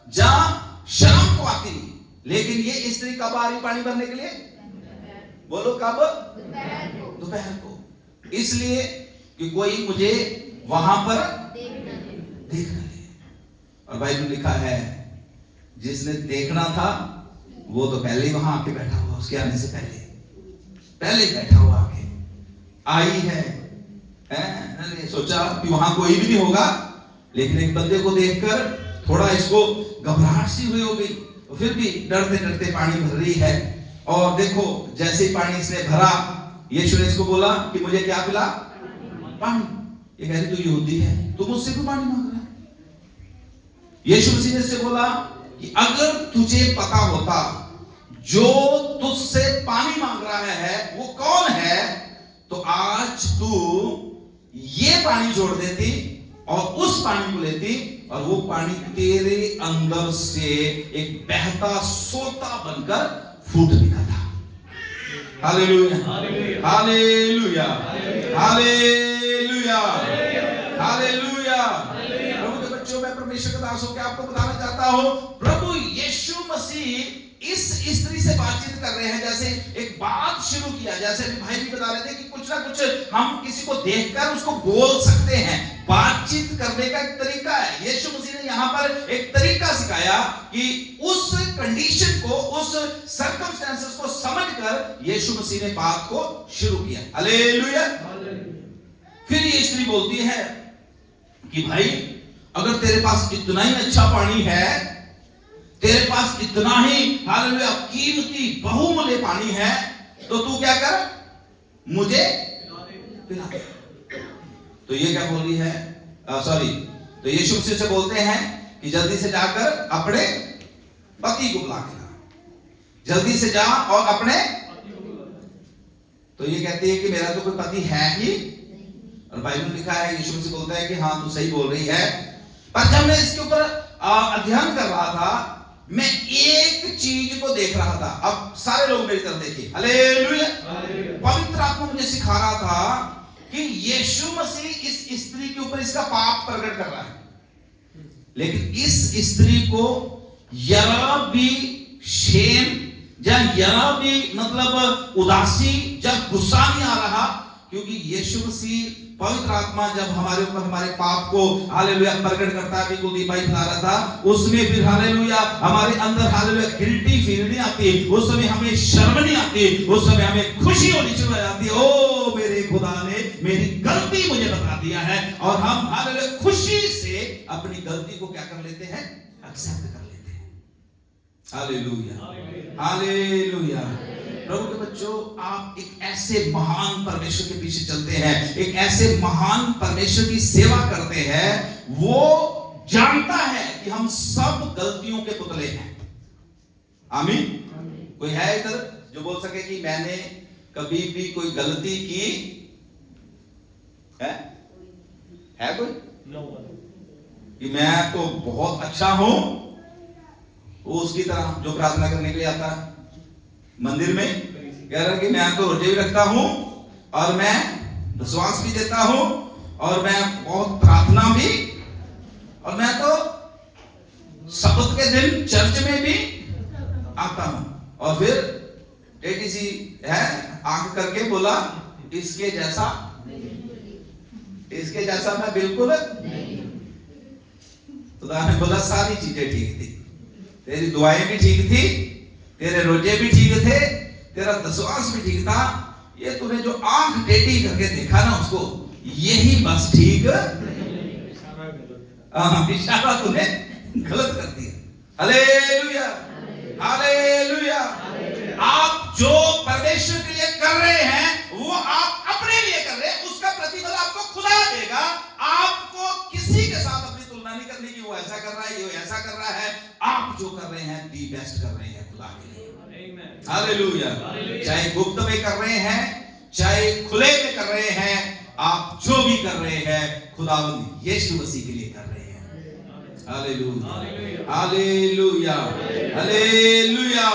Speaker 2: जहां शाम को आती, लेकिन ये स्त्री कब आ रही पानी भरने के लिए? बोलो कब? दोपहर को। इसलिए कि कोई मुझे वहां पर देखना ले। और बाइबल लिखा है जिसने देखना था वो तो पहले ही वहां आके बैठा हुआ, उसके आने से पहले ही बैठा हुआ आके आई है। सोचा कि वहां कोई भी नहीं होगा, लेकिन एक बंदे को देखकर थोड़ा इसको घबराहट सी हुई हो गई, फिर भी डरते डरते पानी भर रही है। और देखो जैसे ही पानी इसने भरा, यीशु ने इसको बोला कि मुझे क्या पिला? पानी। ये कह रही तू यहूदी है, तू मुझसे क्यों पानी मांग रहा है? यीशु मसीह ने इससे बोला कि अगर तुझे पता होता जो तुझसे पानी मांग रहा है वो कौन है, तो आज तू ये पानी जोड़ देती और उस पानी को लेती और वो पानी तेरे अंदर से एक बहता सोता बनकर फूट निकला। Hallelujah, hallelujah, hallelujah, hallelujah. प्रभु के बच्चों, मैं परमेश्वर का दास होकर आपको बताना चाहता हूं, प्रभु यीशु मसीह इस स्त्री से बातचीत कर रहे हैं। जैसे एक बात शुरू किया, जैसे अभी भाई भी बता रहे थे कि कुछ ना कुछ हम किसी को देखकर उसको बोल सकते हैं। बातचीत करने का एक तरीका है। यीशु मसीह ने यहाँ पर एक तरीका सिखाया कि उस कंडीशन को, उस सर्कमस्टेंसेस को समझकर यीशु मसीह ने बात को शुरू किया। हालेलुया। फिर ये स्त्री बोलती है कि भाई, अगर तेरे पास इतना ही अच्छा पानी है, तेरे पास इतना ही हालेलुया कीमती बहुमूल्य पानी है, तो तू क्या कर, मुझे पिला दे। तो ये क्या बोल रही है, तो यीशु मसीह से बोलते हैं कि जल्दी से जाकर अपने पति को बुला के ला, जल्दी से जा और अपने। तो ये कहती है कि मेरा तो कोई पति है ही, और बाइबल में लिखा है, यीशु मसीह बोलता है कि हाँ तू सही बोल रही है। पर जब मैं इसके ऊपर अध्ययन कर रहा था, मैं एक चीज को देख रहा था। अब सारे लोग मेरी तरफ देखिए। हालेलुया। पवित्र आत्मा मुझे सिखा रहा था कि यीशु मसीह इस स्त्री के ऊपर इसका पाप प्रकट कर रहा है, लेकिन इस स्त्री को जरा भी शेम या जरा भी मतलब उदासी या गुस्सा नहीं आ रहा, क्योंकि यीशु मसीह पवित्र आत्मा जब हमारे ऊपर हमारे पाप को हालेलुया प्रकट करता है, बिल्कुल दीपाई फैला रहा था, उसमें फिर हालेलुया हमारे अंदर हालेलुया गिल्टी फील नहीं आती, उस समय हमें शर्म नहीं आती, उस समय हमें खुशी होनी शुरू हो जाती है। ओ मेरे खुदा ने मेरी गलती मुझे बता दिया है, और हम हालेलुया खुशी से अपनी गलती को क्या कर लेते हैं, एक्सेप्ट कर लेते हैं। Hallelujah, hallelujah. प्रभु के बच्चों, आप एक ऐसे महान परमेश्वर के पीछे चलते हैं, एक ऐसे महान परमेश्वर की सेवा करते हैं, वो जानता है कि हम सब गलतियों के पुतले हैं। आमीन। कोई है इधर जो बोल सके कि मैंने कभी भी कोई गलती की है कोई? कि मैं तो बहुत अच्छा हूं, वो उसकी तरह जो प्रार्थना करने के लिए आता है मंदिर में, कह रहा कि मैं तो रोजे भी रखता हूं, और मैं विश्वास भी देता हूं, और मैं बहुत प्रार्थना भी, और मैं तो सब्त के दिन चर्च में भी आता हूं। और फिर टेटी सी है आंख करके बोला, इसके जैसा मैं बिल्कुल नहीं। खुदा ने बोला सारी चीजें ठीक थी, तेरी दुआएं भी ठीक थी, तेरे रोजे भी ठीक थे, तेरा विश्वास भी ठीक था, ये तूने जो आंख टेढ़ी करके देखा ना उसको, यही बस ठीक इशारा तूने गलत कर दिया। Hallelujah, hallelujah. आप जो परमेश्वर के लिए कर रहे हैं, वो आप अपने लिए कर रहे हैं, उसका प्रतिफल आपको खुदा देगा। आपको किसी के साथ अपनी तुलना नहीं करनी कि वो ऐसा कर रहा है, ये ऐसा कर रहा है। आप जो कर रहे हैं, दी बेस्ट कर रहे हैं खुदा के लिए। हालेलुया। चाहे गुप्त में कर रहे हैं, चाहे खुले में कर रहे हैं, आप जो भी कर रहे हैं, खुदावंद यीशु मसीह के लिए कर रहे हैं। Hallelujah, hallelujah, hallelujah.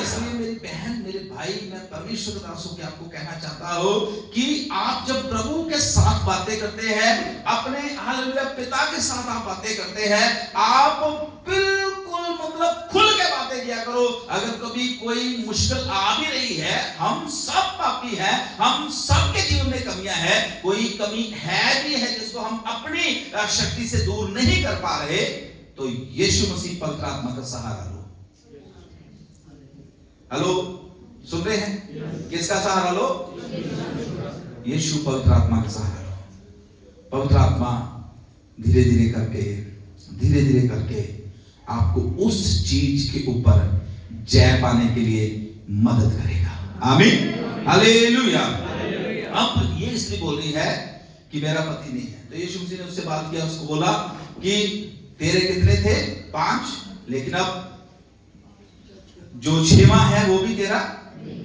Speaker 2: इसलिए मेरी बहन, मेरे भाई, मैं परमेश्वर के दासों के आपको कहना चाहता हूं कि आप जब प्रभु के साथ बातें करते हैं, अपने हालेलुया पिता के साथ आप बातें करते हैं, आप बिल्कुल मतलब खुल के बातें किया करो। अगर कभी कोई मुश्किल आ भी रही है, हम सब पापी हैं, हम सब के जीवन में कमियां हैं, कोई कमी है भी है जिसको हम अपनी शक्ति से दूर नहीं कर पा रहे, तो यीशु मसीह पवित्र आत्मा का सहारा लो। हेलो, सुन रहे हैं? किसका सहारा लो? यीशु पवित्र आत्मा का सहारा लो। पवित्र आत्मा धीरे धीरे करके आपको उस चीज के ऊपर जय पाने के लिए मदद करेगा। आमीन, हालेलुया। अब ये स्त्री बोल रही है कि मेरा पति नहीं है, तो यीशु मसीह ने उससे बात किया, उसको बोला कि तेरे कितने थे? 5, लेकिन अब जो 6वां है वो भी तेरा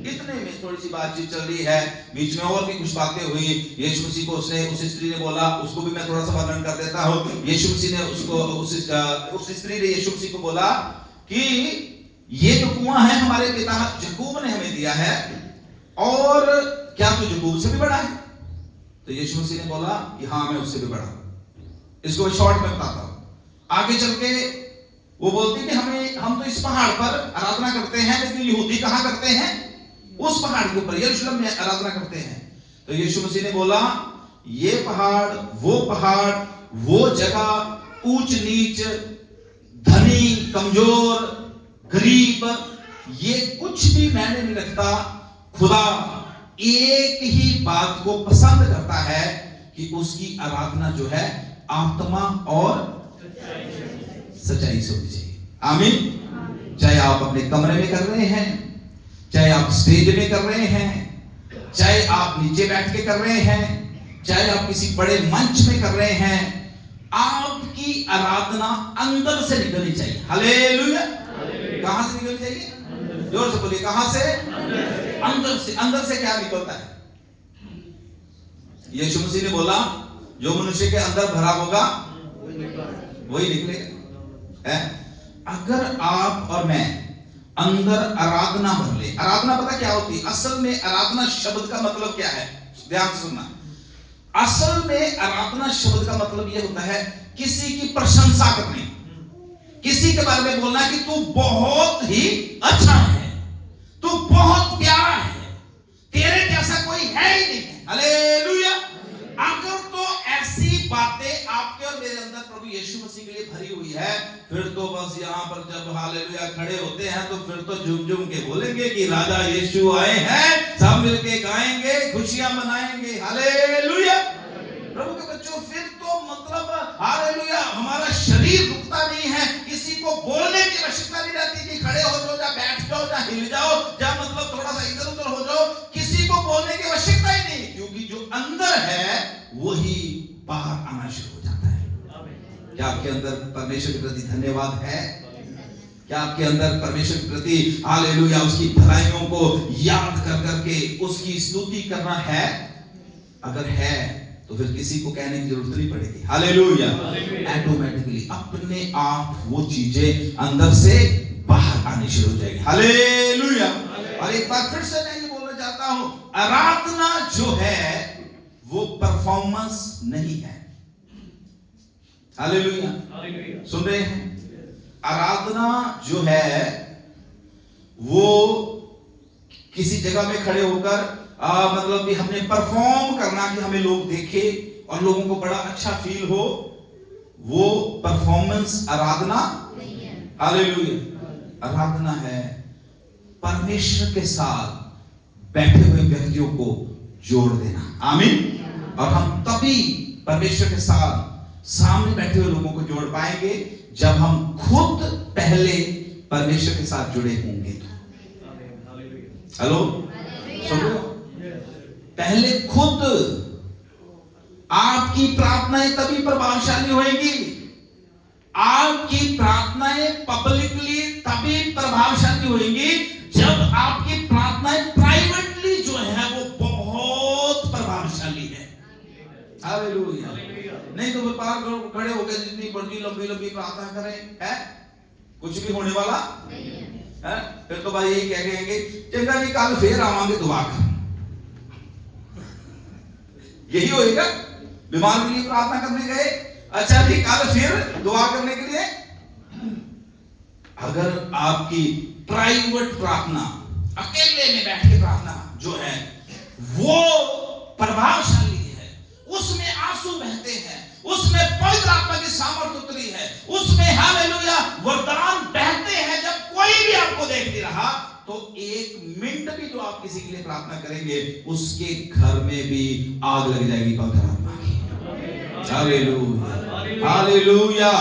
Speaker 2: इतने में थोड़ी सी बातचीत चल रही है, बीच में और भी कुछ बातें हुई। यीशु मसीह को उस स्त्री ने बोला, उसको भी मैं थोड़ा सा वर्णन कर देता हूँ। यीशु मसीह ने उस स्त्री ने यीशु मसीह को बोला कि ये जो कुआं है हमारे पिता याकूब ने हमें दिया है, और क्या तू याकूब से भी बड़ा है? तो यीशु मसीह ने बोला कि हाँ, मैं उससे भी बड़ा हूं। इसको मैं शॉर्ट में बताता हूं। आगे चल के वो बोलती कि हम तो इस पहाड़ पर आराधना करते हैं, लेकिन यहूदी कहां करते हैं? उस पहाड़ के ऊपर यरूशलेम में आराधना करते हैं। तो यीशु मसीह ने बोला, ये पहाड़, वो जगह, ऊंच नीच, धनी कमजोर गरीब, ये कुछ भी मैंने नहीं रखता। खुदा एक ही बात को पसंद करता है कि उसकी आराधना जो है आत्मा और सच्चाई से होनी चाहिए। आमीन। चाहे आप अपने कमरे में कर रहे हैं, चाहे आप स्टेज में कर रहे हैं, चाहे आप नीचे बैठ के कर रहे हैं, चाहे आप किसी बड़े मंच में कर रहे हैं, आपकी आराधना अंदर से निकलनी चाहिए। हालेलुया। कहां से निकलनी चाहिए? जोर से बोलिए, कहां से? अंदर से। अंदर से क्या निकलता है? यीशु मसीह ने बोला, जो मनुष्य के अंदर भरा होगा वही निकलेगा। अगर आप और मैं अंदर आराधना भर ले। आराधना पता क्या होती है? असल में आराधना शब्द का मतलब क्या है? ध्यान से सुनना। असल में आराधना शब्द का मतलब यह होता है किसी की प्रशंसा करनी, किसी के बारे में बोलना कि तू बहुत ही अच्छा है, तू बहुत प्यारा है, तेरे जैसा कोई है ही नहीं। हालेलुया। अगर तो ऐसी बातें आपके और मेरे अंदर प्रभु यीशु मसीह के लिए भरी हुई है, फिर तो बस यहाँ पर जब हालेलुया खड़े होते हैं तो फिर तो झूम झूम के बोलेंगे कि राजा यीशु आए हैं, सब मिलके गाएंगे, खुशियां मनाएंगे। हालेलुया। प्रभु के बच्चों, फिर तो मतलब हालेलुया हमारा शरीर रुकता नहीं है, किसी को बोलने की आवश्यकता नहीं रहती कि खड़े हो जाओ, या बैठ जाओ, या हिल जाओ, या मतलब थोड़ा सा इधर उधर हो जाओ, किसी को बोलने की आवश्यकता ही नहीं, क्योंकि जो अंदर है वही बाहर आना शुरू हो जाता है। क्या आपके अंदर परमेश्वर के प्रति धन्यवाद है? क्या आपके अंदर परमेश्वर के प्रति हालेलुया उसकी भलाइयों को याद कर करके उसकी स्तुति करना है? अगर है तो फिर किसी को कहने की जरूरत नहीं पड़ेगी। हालेलुया। ऑटोमेटिकली अपने आप वो चीजें अंदर से बाहर आनी शुरू हो जाएगी। हालेलुया। और एक बार फिर से मैं ये बोलना चाहता हूं, आराधना जो है वो परफॉर्मेंस नहीं है। हालेलुया। सुन रहे हैं? आराधना जो है वो किसी जगह में खड़े होकर मतलब कि हमने परफॉर्म करना कि हमें लोग देखे और लोगों को बड़ा अच्छा फील हो, वो परफॉर्मेंस आराधना नहीं है। हालेलुया। आराधना है परमेश्वर के साथ बैठे हुए व्यक्तियों को जोड़ देना। आमीन। और हम तभी परमेश्वर के साथ सामने बैठे हुए लोगों को जोड़ पाएंगे जब हम खुद पहले परमेश्वर के साथ जुड़े होंगे। हेलो, सुनो, पहले खुद आपकी प्रार्थनाएं तभी प्रभावशाली होंगी, आपकी प्रार्थनाएं पब्लिकली तभी प्रभावशाली होंगी जब आपकी प्रार्थनाएं प्राइवेटली जो है वो बहुत प्रभावशाली है। हालेलुया। नहीं तो बाहर खड़े होकर जितनी बड़ी लंबी लंबी प्रार्थना करें है, कुछ भी होने वाला नहीं है। फिर तो भाई यही कहेंगे, चंगा जी कल फिर आवांगे दुआ कर। यही होएगा। बीमार के लिए प्रार्थना करने गए, अच्छा जी कल फिर दुआ करने के लिए। अगर आपकी प्राइवेट प्रार्थना, अकेले में बैठ के प्रार्थना जो है वो प्रभावशाली है, उसमें आंसू बहते हैं, उसमें पवित्र आत्मा की सामर्थ्य उतरी है, उसमें हालेलुया वरदान बहते हैं। जब कोई भी आपको देख नहीं रहा तो एक मिनट भी जो आप किसी के लिए प्रार्थना करेंगे उसके घर में भी आग लग जाएगी पवित्र आत्मा की। Hallelujah, hallelujah,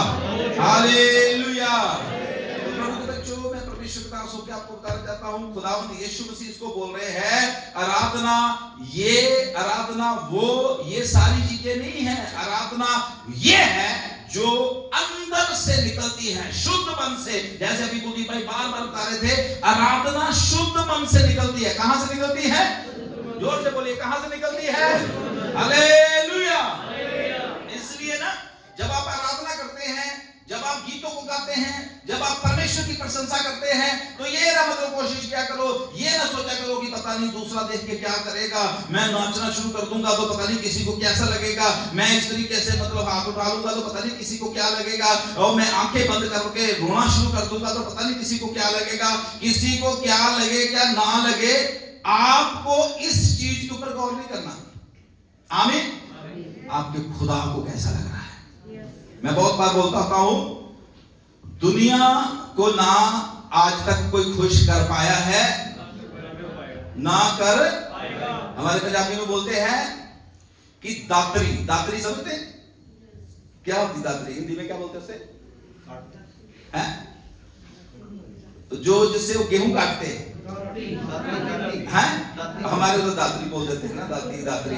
Speaker 2: hallelujah. तो प्रभु के बच्चों, मैं परमेश्वर के दासों के आपको बताना चाहता हूं, खुदावंद यीशु मसीह इसको बोल रहे हैं, आराधना ये, आराधना वो, ये सारी चीजें नहीं है। आराधना ये है जो अंदर से निकलती है, शुद्ध मन से। जैसे अभी कुलदीप भाई बार बार बता रहे थे, आराधना शुद्ध मन से निकलती है। कहां से निकलती है? जोर से बोलिए, कहां से निकलती है? हालेलुया। इसलिए ना, जब आप आराधना करते हैं, जब आप गीतों को गाते हैं, जब आप परमेश्वर की प्रशंसा करते हैं, तो ये ना मतलब कोशिश किया करो, ये ना सोचा करो कि पता नहीं दूसरा देख के क्या करेगा, मैं नाचना शुरू कर दूंगा तो पता नहीं किसी को कैसा लगेगा, मैं इस तरीके से मतलब हाथ उठा लूंगा तो पता नहीं किसी को क्या लगेगा, और मैं आंखें बंद करके रोना शुरू कर दूंगा तो पता नहीं किसी को क्या लगेगा। किसी को क्या लगे क्या ना लगे, आपको इस चीज के ऊपर गौर नहीं करना। आमीन। आपके खुदा को कैसा लग रहा है? मैं बहुत बार बोलता हूं, दुनिया को ना आज तक कोई खुश कर पाया है, ना कर। हमारे पंजाबी में बोलते हैं कि दातरी, दातरी समझते हैं क्या होती? दातरी हिंदी में क्या बोलते हैं उसे? हैं? तो जो जिससे वो गेहूं काटते हैं, हमारे तो दातरी बोल देते हैं ना, दाती दातरी।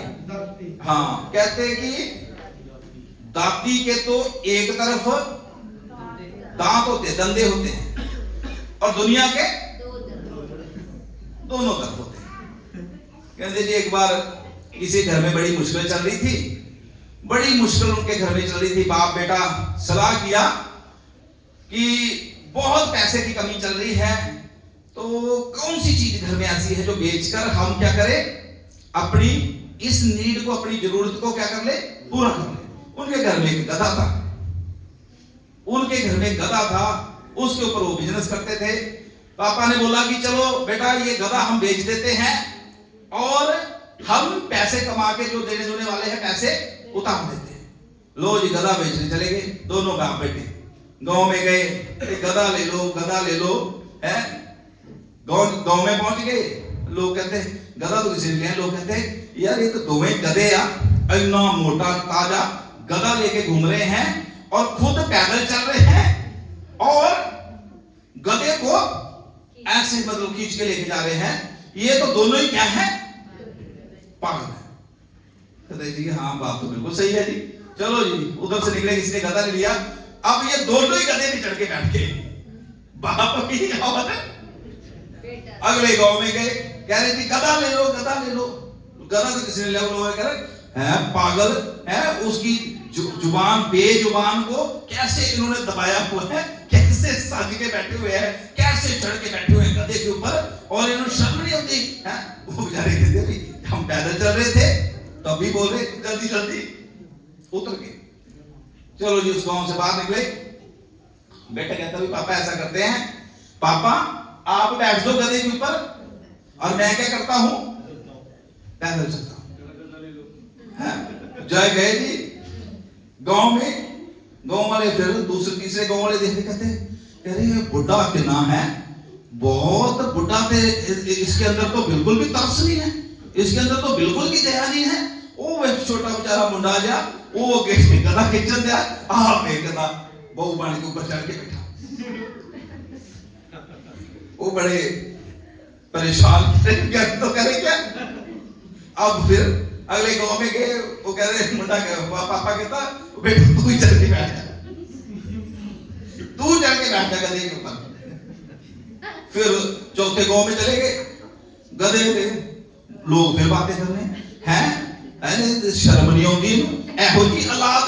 Speaker 2: हाँ, कहते हैं कि दाती के तो एक तरफ दांत होते, दंदे होते हैं, और दुनिया के दोनों तरफ होते हैं। कहते जी, एक बार किसी घर में बड़ी मुश्किल चल रही थी, बड़ी मुश्किल उनके घर में चल रही थी। बाप बेटा सलाह किया कि बहुत पैसे की कमी चल रही है, तो कौन सी चीज घर में ऐसी है जो बेचकर हम क्या करें, अपनी इस नीड को, अपनी जरूरत को क्या कर ले, पूरा कर ले। उनके घर में एक गधा था, उनके घर में गधा था, उसके ऊपर वो बिजनेस करते थे। पापा ने बोला कि चलो बेटा, ये गधा हम बेच देते हैं और हम पैसे कमा के जो देने दोने वाले हैं पैसे उतार देते हैं। लो जी, गधा बेचने चले गए दोनों बाप बेटे। गांव में गए, गधा ले लो, गधा ले लो, है। गांव में पहुंच गए, लोग कहते गधा तो किसी ने, लोग कहते यार ये तो दोवें गधे आ, इतना मोटा ताजा गधा लेके घूम रहे हैं और खुद पैदल चल रहे हैं और गधे को ऐसे मतलब खींच के लेके जा रहे हैं। ये तो दोनों ही क्या है, पागल है। कहते जी हाँ, बात तो बिल्कुल सही है जी। चलो जी, उधर से निकले, किसी ने गधा ले लिया। अब ये दोनों ही गधे पे चढ़ के बैठ गए, बाप भी और अगले गांव में गए, कह रहे थी गधा ले लो, गधा ले लो। गधा तो किसी ने ले लो, कह रहे हैं पागल है, उसकी जुबान बेजुबान को कैसे इन्होंने दबाया हुआ है, कैसे साज के बैठे हुए हैं, कैसे चढ़ के बैठे हुए हैं गधे के ऊपर, और इन्होंने शर्म नहीं होती है। वो बेचारे कहते भी हम पैदल चल रहे थे, तब भी बोल रहे जल्दी जल्दी उतर गए। चलो जी, उस गांव से बाहर निकले। बेटा कहता भी पापा ऐसा करते हैं, पापा आप बैठ दो गधे के ऊपर और मैं क्या करता हूं, पैदल चलता हूं। जय गए जी गांव में। गांव वाले फिर दूसरे तीसरे गांव वाले देखते, कहते अरे ये बुढ़ा कितना है, बहुत बुढ़ा थे, इसके अंदर तो बिल्कुल भी तरस नहीं है, इसके अंदर तो बिल्कुल भी दया नहीं है। वो एक छोटा बेचारा मुंडा जा, वो गधा किचन दिया, आप गधा बहु बाण के ऊपर चढ़ के बैठा। वो बड़े परेशान तो करे क्या। अब फिर अगले गांव में गए, वो कह रहे मुंडा पापा कहता बेटा तू ही चढ़ के बैठ जा, तू चढ़ के बैठ जा गधे के ऊपर। फिर चौथे गांव में चले गए, गधे थे, लोग फिर बातें कर रहे हैं, शर्म नहीं आती, एहो जी औलाद,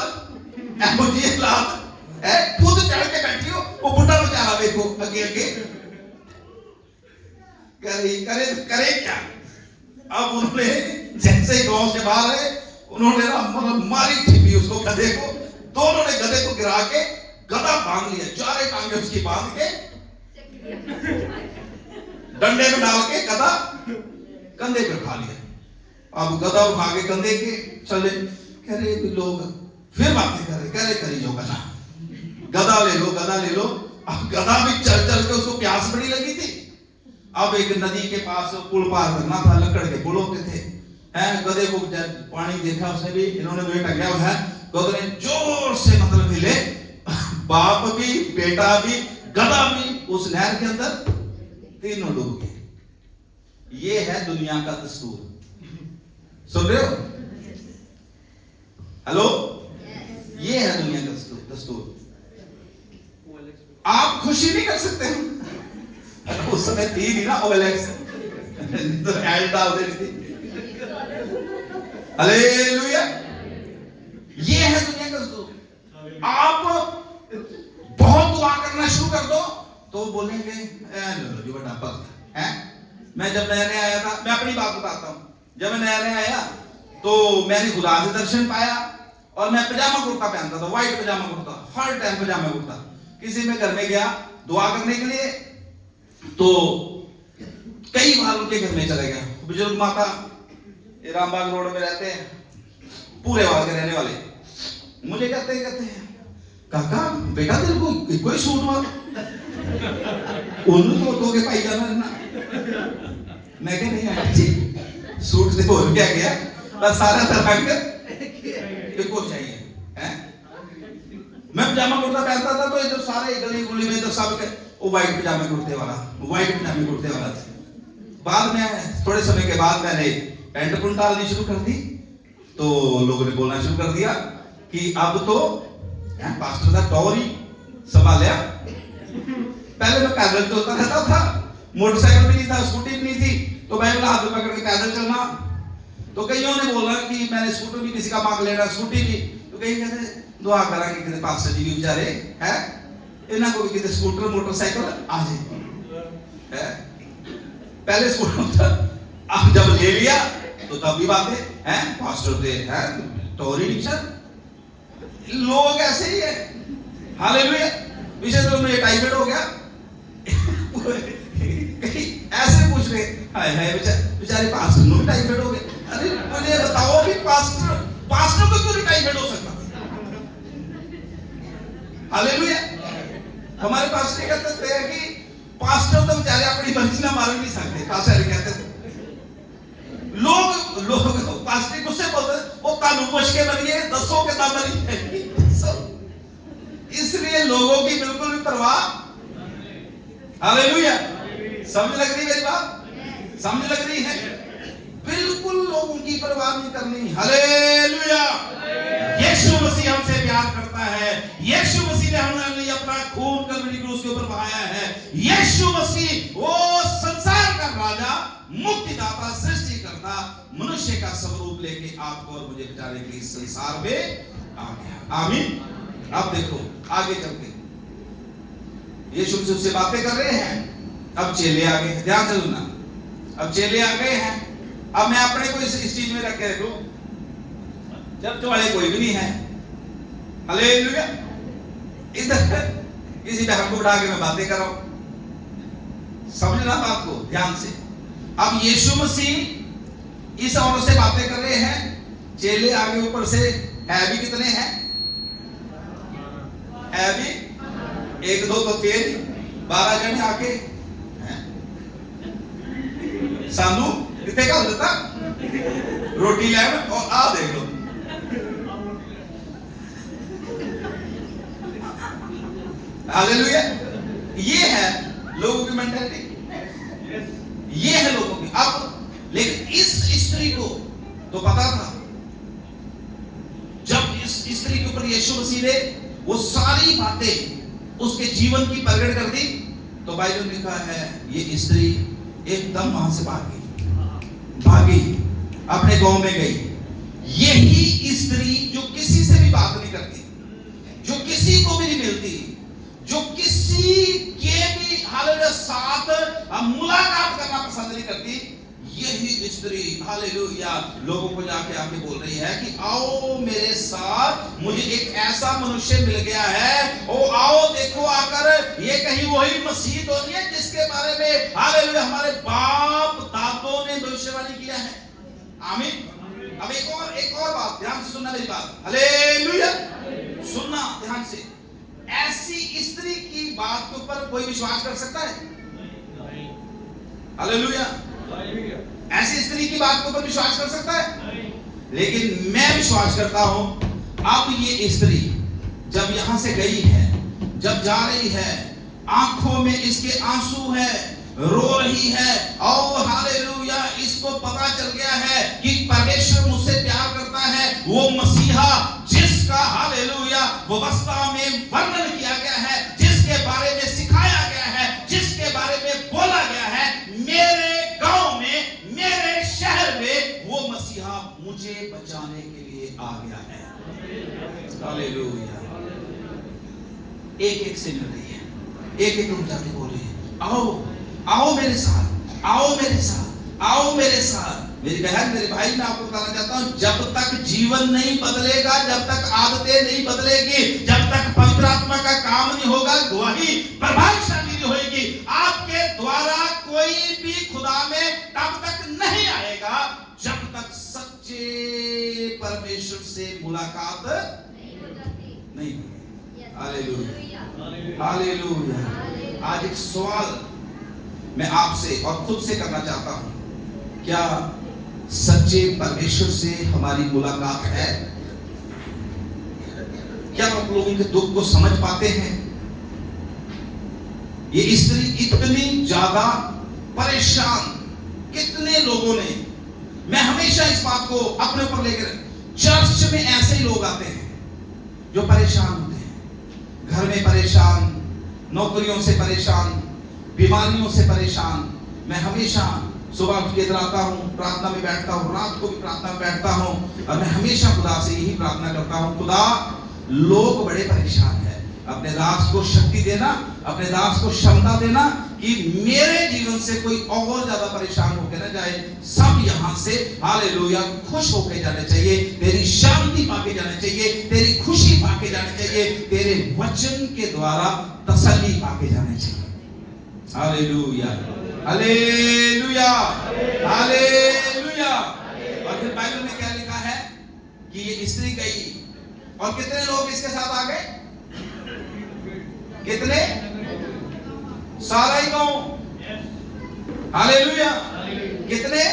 Speaker 2: एहो जी औलाद है, खुद चढ़ के बैठी हो। वो बुढ़ा बेचारा देखो आगे आगे करे क्या। अब उन्होंने जैसे गांव से बाहर है, उन्होंने मतलब मारी थी उसको, गधे को। दोनों ने गधे को गिरा के गधा बांध लिया, चारे टांगे उसकी बांध के डंडे में डाल के गधा कंधे पे उठा लिया। अब गधा उठा के कंधे के चले, कह रहे लोग फिर बातें कर रहे, कह रहे करी जो गधा, गधा ले लो, गधा ले लो। अब गधा भी चल चल के उसको प्यास बड़ी लगी थी। अब एक नदी के पास पुल पार करना था, लकड़ के पुल होते थे, हैं। गधे को पानी देखा उसने भी, इन्होंने भी टंगा हुआ है। गधे ने जोर से मतलब हिले, बाप भी बेटा भी गधा भी उस नहर के अंदर तीनों डूब गए। ये है दुनिया का दस्तूर। सुन रहे हो? हेलो, ये है दुनिया का दस्तूर। दस्तूर। आप खुशी नहीं कर सकते हैं? उस समय थी नहीं ना OLX, तो ऐड डाल देनी थी। हालेलुया। ये है दुनिया का दस्तूर। आप बहुत दुआ करना शुरू कर दो तो बोलेंगे जो बड़ा भक्त है। मैं जब नया नया आया था, मैं अपनी बात बताता हूं, जब मैं नया नया आया तो मैंने खुदा से दर्शन पाया और मैं पजामा कुर्ता पहनता था, व्हाइट पजामा कुर्ता, हर टाइम पजामा कुर्ता। किसी में घर में गया दुआ करने के लिए तो कई बार उनके घर में चले गया। बुजुर्ग माता रामबाग रोड में रहते हैं, पूरे वाल के रहने वाले, मुझे कहते हैं काका बेटा तेरे को कोई सूट वाला उन्होंने तो के पाई जाना ना। मैं कह नहीं आंटी जी सूट से हो गया बस सारा तरंग को चाहिए है। मैं पजामा कुर्ता पहनता था तो इधर सारे गली गुली में तो सब वो व्हाइट पजामे कुर्ते वाला, व्हाइट पजामे कुर्ते वाला था। बाद में थोड़े समय के बाद मैंने पैंट पुंट डालनी शुरू कर दी तो लोगों ने बोलना शुरू कर दिया कि अब तो पास्टर का टॉर ही संभालिया। पहले मैं पैदल चलता रहता था, मोटरसाइकिल भी नहीं था, स्कूटी भी नहीं थी, तो मैं बोला हाथ में पकड़ के पैदल चलना। तो कईयों ने बोला कि मैंने स्कूटर भी किसी का मांग लेना, स्कूटी भी। तो कई कहते दुआ करा कि किसी पास्टर जी भी बेचारे है इन्हें को भी किसी स्कूटर मोटरसाइकिल आ जाए। पहले स्कूटर अब जब ले लिया तो तब भी बातें हैं पास्टर थे हैं टोरी डिक्शन, लोग ऐसे ही है। हालेलुया। विशेष रूप में टाइफाइड हो गया ऐसे पूछ रहे हाय हाय बेचारे पास्टर को टाइफाइड हो गया। अरे मुझे बताओ कि पास्टर को क्यों टाइफाइड हो सकता? हालेलुया। हमारे पास्टर कहते हैं कि पास्टर तो बेचारे अपनी मर्जी ना मार नहीं सकते। पास्टर कहते थे लोग पास्टर गुस्से बोलते वो कानून पुछ के बनिए दसों के दाम बनिए। इसलिए लोगों की बिल्कुल भी परवाह। हालेलुया। समझ लग रही मेरी बात? समझ लग रही है? बिल्कुल लोगों की परवाह नहीं करनी। हालेलुया। यीशु मसीह हमसे प्यार करता है। यीशु मसीह ने हमारे लिए अपना खून कलवरी क्रूस के ऊपर बहाया है। यीशु मसीह वो संसार का राजा, मुक्तिदाता, सृष्टिकर्ता, मनुष्य का स्वरूप लेके आपको और मुझे बचाने के लिए संसार में आ गया। आमीन। अब देखो आगे चलते यीशु मसीह उससे बातें कर रहे हैं। अब चेले आ गए, ध्यान से सुनना। अब चेले आ गए हैं। अब मैं अपने को इस चीज में रख के रखूं, चर्च वाले कोई भी नहीं है। हालेलुया। इधर किसी बहन को उठा के मैं बातें कर रहा हूं। समझना बात को ध्यान से। अब यीशु मसीह इस औरत से बातें कर रहे हैं। चेले आगे ऊपर से है भी कितने हैं? है भी 1 2 तो 3 12 जने आके सानू कितने का होता रोटी लैन और आ देख लो। हालेलुया। ये है लोगों की मेंटालिटी, ये है लोगों की। अब लेकिन इस स्त्री को तो पता था, जब इस स्त्री के ऊपर यीशु मसीह ने वो सारी बातें उसके जीवन की प्रकट कर दी तो बाइबल में लिखा है ये स्त्री एकदम वहां से भागी, अपने गांव में गई। यही स्त्री जो किसी से भी बात नहीं करती, जो किसी को भी नहीं मिलती, जो किसी के भी हालेलुया साथ मुलाकात करना पसंद नहीं करती, यही स्त्री हालेलुया लोगों को जाके आके बोल रही है कि आओ मेरे साथ, मुझे एक ऐसा मनुष्य मिल गया है, ओ आओ देखो आकर, ये कहीं वही मसीह तो नहीं है जिसके बारे में हालेलुया हमारे बाप दादों ने भविष्यवाणी किया है। आमीन। अब एक और बात ध्यान से सुनना मेरी बात। हालेलुया। सुनना ध्यान से। ऐसी स्त्री की बात के ऊपर कोई विश्वास कर सकता है? हालेलुया। ऐसी स्त्री की बात के ऊपर विश्वास कर सकता है? लेकिन मैं विश्वास करता हूं। अब ये स्त्री जब यहां से गई है, जब जा रही है, आंखों में इसके आंसू है, रो रही है और हालेलुया इसको पता चल गया है कि परमेश्वर मुझसे प्यार करता है। वो मसीहा जिसका हालेलुया व्यवस्था में मुझे बचाने के लिए आ गया है। हालेलुया। एक एक से मिल रही है, एक एक रुक जाके बोल रही है, आओ आओ मेरे साथ, आओ मेरे साथ, आओ मेरे साथ। मेरी बहन, मेरे भाई, मैं आपको बताना चाहता हूं, जब तक जीवन नहीं बदलेगा, जब तक आदतें नहीं बदलेगी, जब तक पवित्र आत्मा का काम नहीं होगा, गवाही प्रभावशाली नहीं होगी, आपके द्वारा कोई भी खुदा में तब तक नहीं आएगा जब तक सच्चे परमेश्वर से मुलाकात नहीं होगी। Hallelujah, hallelujah. आज एक सवाल मैं आपसे और खुद से करना चाहता हूं, क्या सच्चे परमेश्वर से हमारी मुलाकात है? क्या हम लोगों के दुख को समझ पाते हैं? ये स्त्री इतनी ज्यादा परेशान, कितने लोगों ने, मैं हमेशा इस बात को अपने ऊपर लेकर, चर्च में ऐसे ही लोग आते हैं जो परेशान होते हैं, घर में परेशान, नौकरियों से परेशान, बीमारियों से परेशान। मैं हमेशा सुबह उठ के इधर आता हूँ, प्रार्थना में बैठता हूँ, रात को भी प्रार्थना में बैठता हूँ, और मैं हमेशा खुदा से यही प्रार्थना करता हूँ, खुदा लोग बड़े परेशान हैं, अपने दास को शक्ति देना, अपने दास को क्षमता देना कि मेरे जीवन से कोई और ज्यादा परेशान होकर ना जाए, सब यहाँ से हालेलुया खुश होकर जाने चाहिए, तेरी शांति पाके जाने चाहिए, तेरी खुशी पाके जाने चाहिए, तेरे वचन के द्वारा तसल्ली पाके जाने चाहिए। Hallelujah, hallelujah, hallelujah. और फिर बाइबल में क्या लिखा है कि ये स्त्री गई, और कितने लोग इसके साथ आ गए? कितने? सारा ही गांव। हालेलुया। कितने?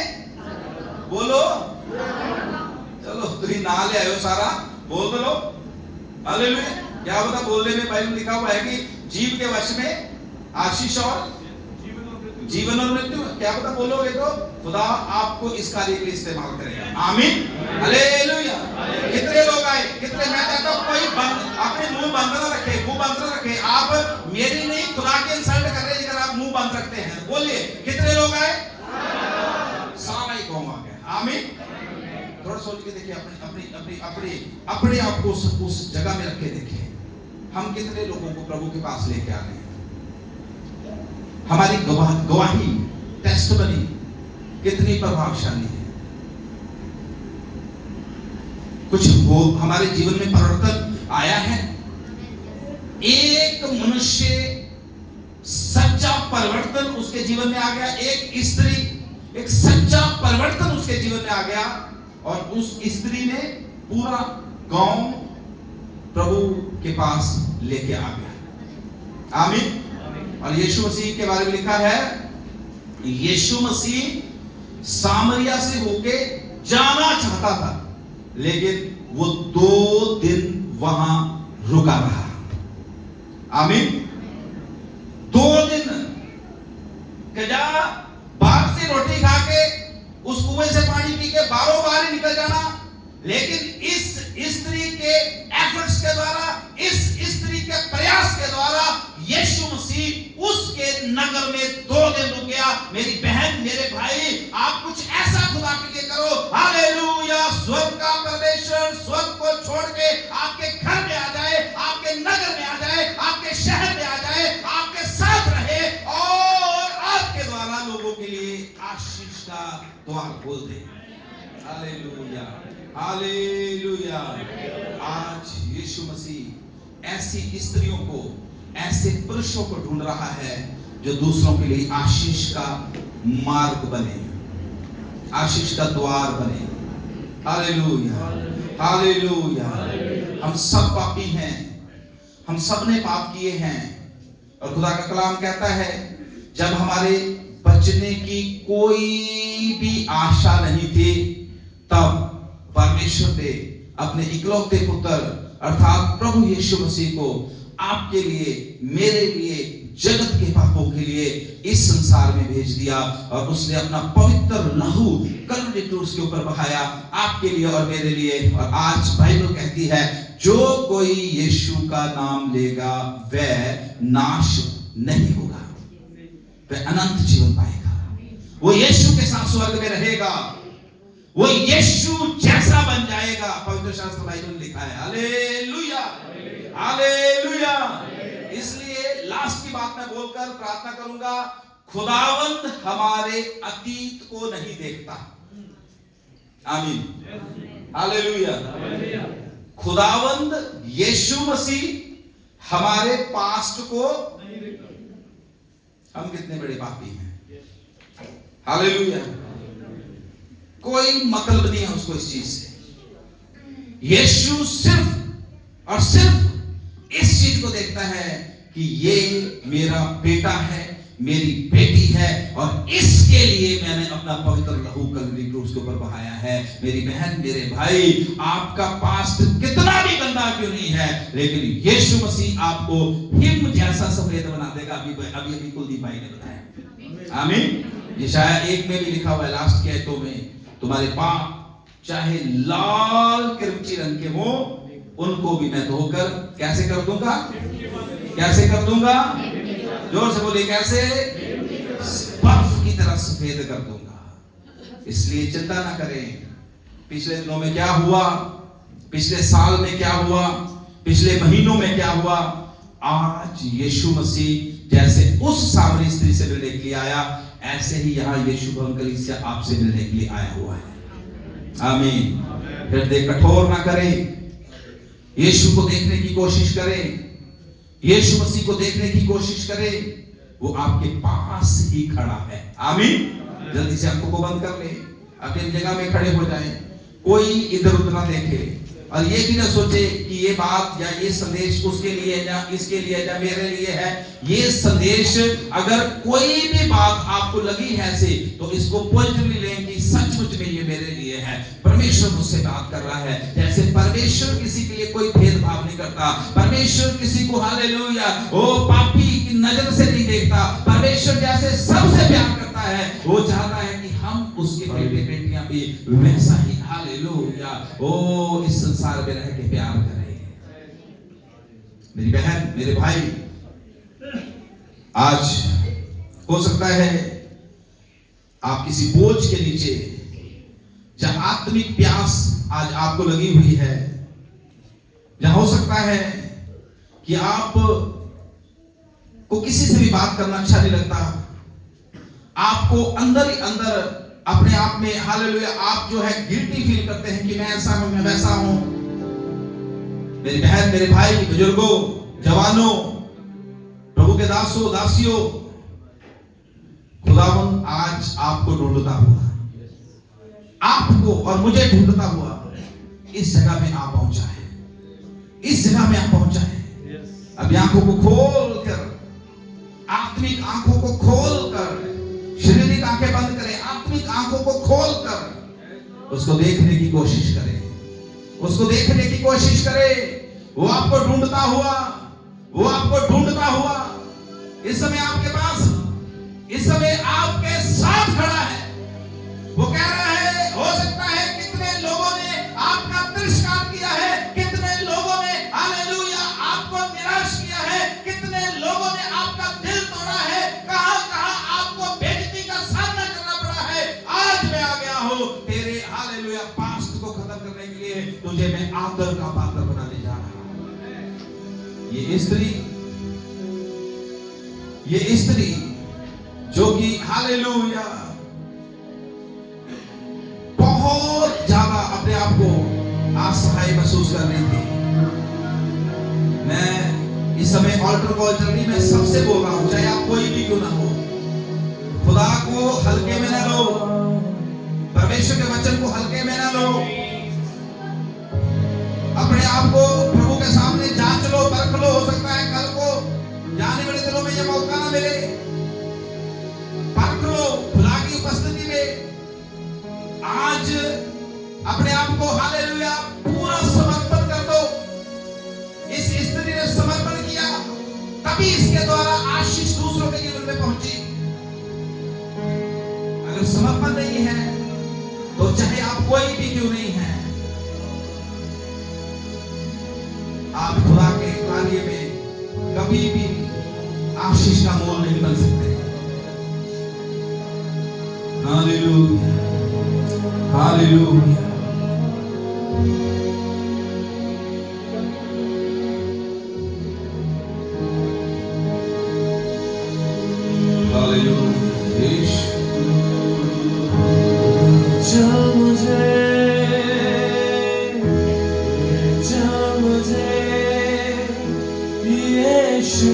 Speaker 2: बोलो। चलो तुम ना ले आयो सारा, बोल दो लो। हालेलुया। क्या बता, बोलने में बाइबल लिखा हुआ है कि जीव के वश में आशीष और जीवन और मृत्यु। क्या पता बोलोगे तो खुदा आपको इस कार्य के लिए इस्तेमाल करेगा। आमीन, हालेलुया। कितने लोग आए? कितने? मैं कहता हूं कोई अपने मुंह बंद ना रखे, मुंह बंद ना रखे। आप मेरी नहीं, खुदा के इंसल्ट कर रहे हैं अगर आप मुंह बंद रखते हैं। बोलिए, कितने लोग आए? सारा ही कौम आ गया। आमीन। थोड़ा सोच के देखिए, अपने आप को उस जगह में रख के देखिए, हम कितने लोगों को प्रभु के पास लेके आ रहे हैं। हमारी गवाही, टेस्टिमनी कितनी प्रभावशाली है। कुछ हो हमारे जीवन में परिवर्तन आया है। एक मनुष्य सच्चा परिवर्तन उसके जीवन में आ गया, एक स्त्री एक सच्चा परिवर्तन उसके जीवन में आ गया, और उस स्त्री ने पूरा गांव प्रभु के पास लेके आ गया। आमीन। और यीशु मसीह के बारे में लिखा है, यीशु मसीह सामरिया से होके जाना चाहता था, लेकिन वो 2 दिन वहां रुका रहा। आमीन। 2 दिन कजा बाहर से रोटी खा के, उस कुएं से पानी पी के बारों बार ही निकल जाना, लेकिन इस स्त्री के एफर्ट्स के द्वारा, इस स्त्री के प्रयास के द्वारा यीशु मसीह उसके नगर में 2 दिन रुक गया। मेरी बहन, मेरे भाई, आप कुछ ऐसा खुदा के लिए करो। हालेलुया। स्वर्ग का परमेश्वर स्वर्ग को छोड़ के आपके घर में आ जाए, आपके नगर में आ जाए, आपके शहर में आ जाए, आपके साथ रहे, और आपके द्वारा लोगों के लिए आशीष का द्वार खोल दे। Hallelujah, hallelujah. आज यीशु मसीह ऐसी स्त्रियों को, ऐसे पुरुषों को ढूंढ रहा है जो दूसरों के लिए आशीष का मार्ग बने, आशीष का द्वार बने। Hallelujah, hallelujah. हम सब पापी हैं, हम सब ने पाप किए हैं, और खुदा का कलाम कहता है, जब हमारे बचने की कोई भी आशा नहीं थी, तब परमेश्वर ने अपने इकलौते पुत्र अर्थात प्रभु यीशु मसीह को आपके लिए, मेरे लिए, जगत के पापों के लिए इस संसार में भेज दिया, और उसने अपना पवित्र लहू कलवरी क्रूस के ऊपर बहाया, आपके लिए और मेरे लिए। और आज बाइबल कहती है, जो कोई यीशु का नाम लेगा वह नाश नहीं होगा, वह अनंत जीवन पाएगा। वो यीशु के साथ स्वर्ग में रहेगा, वो यीशु जैसा बन जाएगा। पवित्र शास्त्र बाइबल में लिखा है। Hallelujah, hallelujah. इसलिए लास्ट की बात मैं बोलकर प्रार्थना करूंगा, खुदावंद हमारे अतीत को नहीं देखता। आमीन, हालेलुया। खुदावंद यीशु मसीह हमारे पास्ट को, हम कितने बड़े पापी हैं, हालेलुया, कोई मतलब नहीं है उसको इस चीज से। यीशु सिर्फ और सिर्फ इस चीज को देखता है कि ये मेरा बेटा है, मेरी बेटी है, और इसके लिए मैंने अपना पवित्र लहू कलवरी क्रूस के ऊपर बहाया है। मेरी बहन, मेरे भाई, आपका पास्ट कितना भी गंदा क्यों नहीं है, लेकिन यीशु मसीह आपको हिम जैसा सफेद बना देगा। अभी कुलदीप भाई ने बताया। आमीन। ये शायद 1 में भी लिखा हुआ है, लास्ट के आयतों में, तुम्हारे पाप चाहे लाल किरमिची रंग के हो, उनको भी मैं धोकर कैसे कर दूंगा, कैसे कर दूंगा, जोर से बोलिए, कैसे, बर्फ की तरह सफेद कर दूंगा। इसलिए चिंता ना करें, पिछले दिनों में क्या हुआ, पिछले साल में क्या हुआ, पिछले महीनों में क्या हुआ, आज यीशु मसीह जैसे उस सामरी स्त्री से मिलने के लिए आया, ऐसे ही यहां यीशु भवन कलीसिया आपसे मिलने के लिए आया हुआ है। आमीन। हृदय कठोर ना करें, यीशु को देखने की कोशिश करें, यीशु मसीह को देखने की कोशिश करें, वो आपके पास ही खड़ा है। आमीन। जल्दी से आंखों को बंद कर ले, अपनी जगह में खड़े हो जाएं, कोई इधर उधर ना देखे, और ये भी ना सोचे कि ये बात या ये संदेश उसके लिए या इसके लिए या मेरे लिए है। ये संदेश अगर कोई भी बात आपको लगी है से, तो इसको पॉजिटिवली लें कि सचमुच में ये मेरे लिए है, परमेश्वर मुझसे बात कर रहा है। जैसे परमेश्वर किसी के लिए कोई भेदभाव नहीं करता, परमेश्वर किसी को, हालेलुया, ओ पापी की नजर से नहीं देखता। परमेश्वर जैसे सबसे प्यार करता है, वो चाहता है कि हम उसके बेटे बेटियां भी वैसा ही, हालेलुया, ओ इस संसार में रह के प्यार करें। मेरी बहन, मेरे भाई, आज हो सकता है आप किसी बोझ के नीचे, जहां आत्मिक प्यास आज आपको लगी हुई है, जहां हो सकता है कि आप को किसी से भी बात करना अच्छा नहीं लगता, आपको अंदर ही अंदर अपने आप में, हालेलुया, आप जो है गिल्टी फील करते हैं कि मैं ऐसा हूं, मैं वैसा हूं। मेरी बहन, मेरे भाई, बुजुर्गों, जवानों, प्रभु के दासों, दासियों, खुदावंद आज आपको ढूंढता हुआ, आपको और मुझे ढूंढता हुआ इस जगह में आप पहुंचा है, इस जगह में आप पहुंचा है। अभी आंखों को खोल कर, आत्मिक आंखों को खोल कर, शारीरिक आंखें बंद करें, आत्मिक आंखों को खोल कर उसको देखने की कोशिश करें, उसको देखने की कोशिश करें। वो आपको ढूंढता हुआ, वो आपको ढूंढता हुआ इस समय आपके पास, इस समय आपके साथ खड़ा है। वो कह रहा है, हो सकता है कितने लोगों ने आपका तिरस्कार किया है, कितने लोगों ने, हालेलुया, आपको निराश किया है, कितने लोगों ने आपका दिल तोड़ा है, कहां-कहां आपको बेइज्जती का सामना करना पड़ा है। आज मैं आ गया हूं तेरे, हालेलुया, पास्ट को खत्म करने के लिए, तुझे मैं आदर का पात्र बनाने जा रहा हूं। ये स्त्री जो कि, हालेलुया, बहुत ज्यादा अपने आप को असहाय महसूस कर रही थी। मैं इस समय ऑल्टर कॉल चल रही, मैं सबसे बोल रहा हूं, चाहे आप कोई भी क्यों ना हो, खुदा को हल्के में ना लो, परमेश्वर के वचन को हल्के में ना लो। अपने आप को प्रभु के सामने जांच लो, परख लो। हो सकता है कल को जाने वाले दिनों में यह मौका ना मिले, परख लो खुदा की उपस्थिति में। आज अपने आप को, हालेलुया, पूरा समर्पण कर दो। इस स्त्री ने समर्पण किया, तभी इसके द्वारा आशीष दूसरों के जीवन में पहुंची। अगर समर्पण नहीं है, तो चाहे आप कोई भी क्यों नहीं है, आप खुदा के कार्य में कभी भी आशीष का मोल नहीं बन सकते। Hallelujah, hallelujah. हालेलुया। यीशु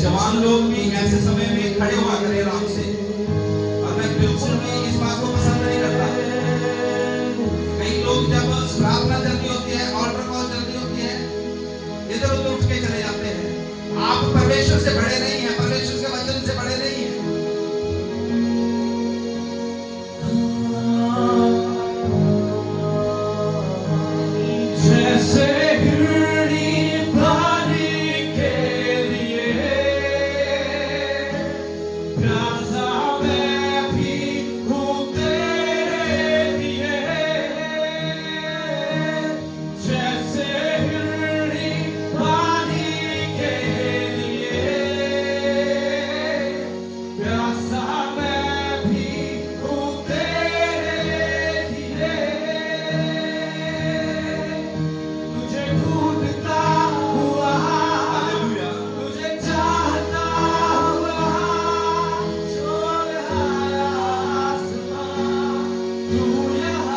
Speaker 2: जवान लोग भी ऐसे समय में खड़े हुआ करें आराम से। और मैं बिल्कुल भी इस बात को पसंद नहीं करता। कई लोग जब प्रार्थना चलनी होती है, ऑल्टर कॉल चलनी होती है, इधर उधर उठ के चले जाते हैं। आप परमेश्वर से बड़े नहीं हैं, परमेश्वर के वचन से बड़े नहीं हैं।
Speaker 1: जैसे हिरनी पानी के लिए प्यासा मैं भी हूँ तेरे लिए। जैसे हिरनी पानी के लिए प्यासा मैं भी हूँ तेरे लिए। तुझे ढूंढता हुआ,
Speaker 2: हालेलुया।
Speaker 1: तुझे चाहता हुआ, छोड़ आया आसमां, तू यहाँ।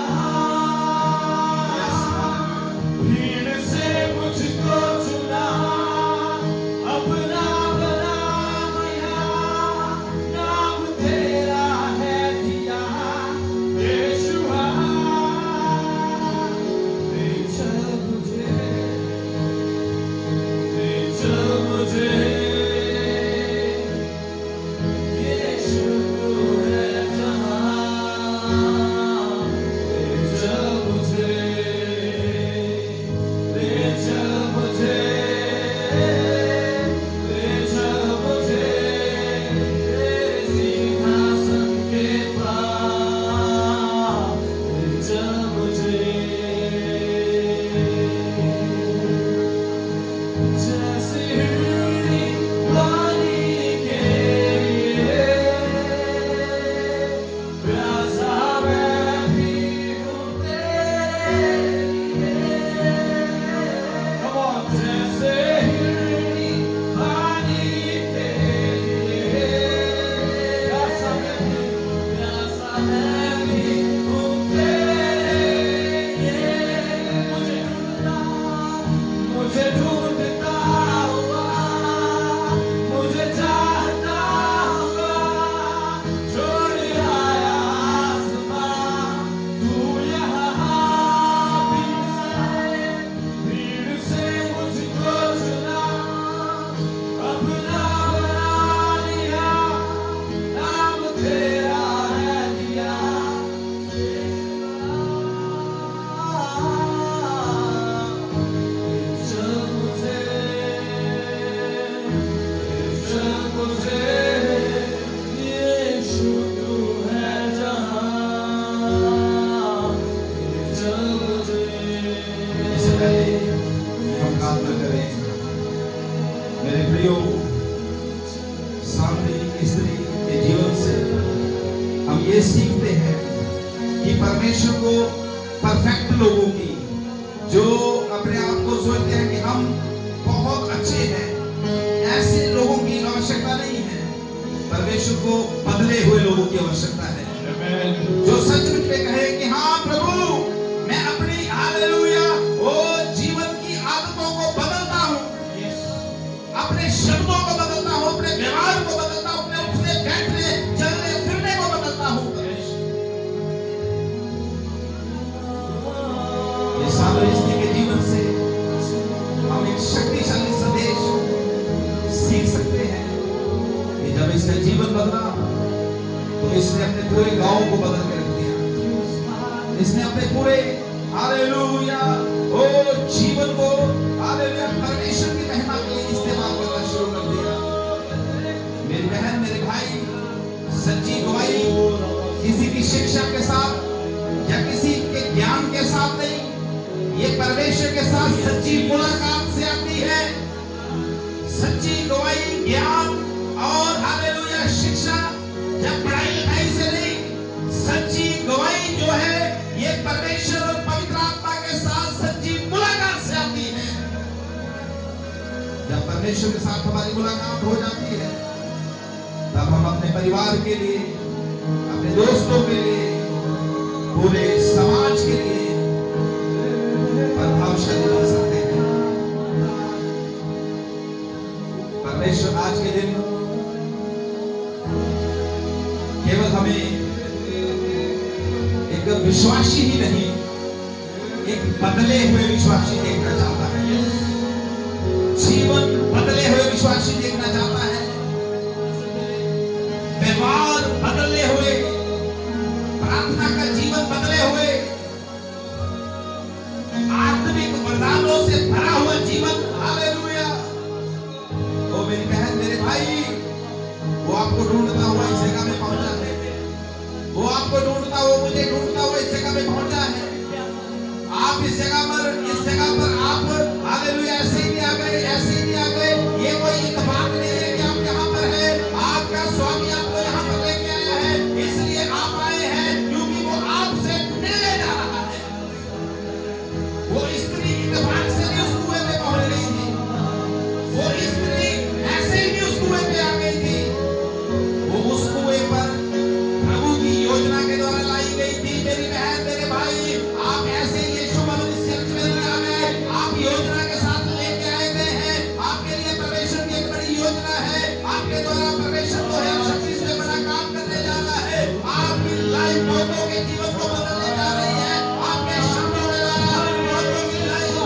Speaker 1: भीड़ से मुझको चुना, अपना बना दिया, नाम तेरा है दिया, यीशुआ। चल मुझे यीशु तू है जहां। चल मुझे, ले चल मुझे, ले चल मुझे तेरे सिंहासन के पास। ले चल मुझे जैसे हिरनी पानी के लिए प्यासा मैं भी हूँ तेरे लिए। Come on, जैसे हिरनी पानी के लिए प्यासा मैं भी हूँ तेरे लिए। मुझे ढूंढता हुआ, मुझे चाहता हुआ, छोड़ आया आसमां, तू यहाँ। भीड़ से मुझको चुना, अपना बना लिया, नाम तेरा है दिया। चल मुझे, चल मुझे, यीशु तू है जहां। चल मुझे।
Speaker 2: इससे पहले हम प्रार्थना करें, मेरे प्रियो, स्वामी स्त्री के जीवन से हम ये सीखते हैं कि परमेश्वर को परफेक्ट लोगों की, जो अपने आप को सोचते हैं कि हम बहुत अच्छे हैं, ऐसे लोगों की आवश्यकता नहीं है। परमेश्वर को बदले हुए लोगों की आवश्यकता है, जो सचमुच में कहे कि हाँ प्रभु, मैं अपनी हालेलुया वो जीवन की आदतों को बदलता हूँ, अपने शब्दों को बदलता हूँ, अपने व्यवहार को बदलता हूँ, अपने उठने बैठने चलने फिरने को बदलता हूँ। ये सालों स्त्री के जीवन से हम एक शक्तिशाली संदेश सीख सकते हैं कि जब इसका जीवन बदला तो इसने अपने पूरे गांव को बदल के रख दिया। इसने अपने पूरे हालेलुया ओ जीवन को हालेलुया परमेश्वर की महिमा के लिए इस्तेमाल करना शुरू कर दिया। मेरी बहन, मेरे भाई, सच्ची गवाही किसी की शिक्षा के साथ या किसी के ज्ञान के साथ नहीं, ये परमेश्वर के साथ सच्ची मुलाकात से आती है। सच्ची गवाही, ज्ञान और हालेलुया शिक्षा हमारी मुलाकात हो जाती है, तब हम अपने परिवार के लिए, अपने दोस्तों के लिए, पूरे समाज के लिए प्रभावशाली बन सकते हैं। परमेश्वर आज के दिन केवल हमें एक विश्वासी ही नहीं, एक बदले हुए विश्वासी देखना चाहता है। जीवन बदले हुए विश्वासी देखना चाहता है। व्यवहार बदले हुए, प्रार्थना का जीवन बदले हुए, आत्मिक वरदानों से भरा हुआ जीवन। हालेलुया। ओ मेरी बहन, मेरे भाई, वो आपको ढूंढता हुआ इस जगह में पहुंचा है। वो आपको ढूंढता हुआ, मुझे ढूंढता हुआ इस जगह में पहुंचा है। आप इस जगह पर आप हालेलुया ऐसे ही नहीं आ गए, ऐसे ही नहीं आ गए। ये कोई इत्तेफाक नहीं है कि आप यहाँ पर हैं। आपका स्वामी आपको यहाँ पर लेके आया है, इसलिए आप आए हैं क्योंकि वो आपसे मिलने जा रहा है। वो स्त्री इत्तेफाक से नहीं उस कुएं पे पहुंच गई थी। वो स्त्री ऐसे ही नहीं उस कुएं पे आ गई थी। वो उस कुएं पर प्रभु की योजना के द्वारा लाई गई थी। मेरी बहन, मेरे भाई, आप ऐसे ही यीशु मसीह इस चर्च में नहीं आ गए। आप योजना के साथ लेके आए गए हैं। आपके लिए परमेश्वर की एक बड़ी योजना है। आपके द्वारा परमेश्वर को एक शक्ति से बड़ा काम करने जा रहा है। आपकी लाइफ लोगों के जीवन को बदलने जा रही है। आपके शब्दों के द्वारा लोगों की लाइफ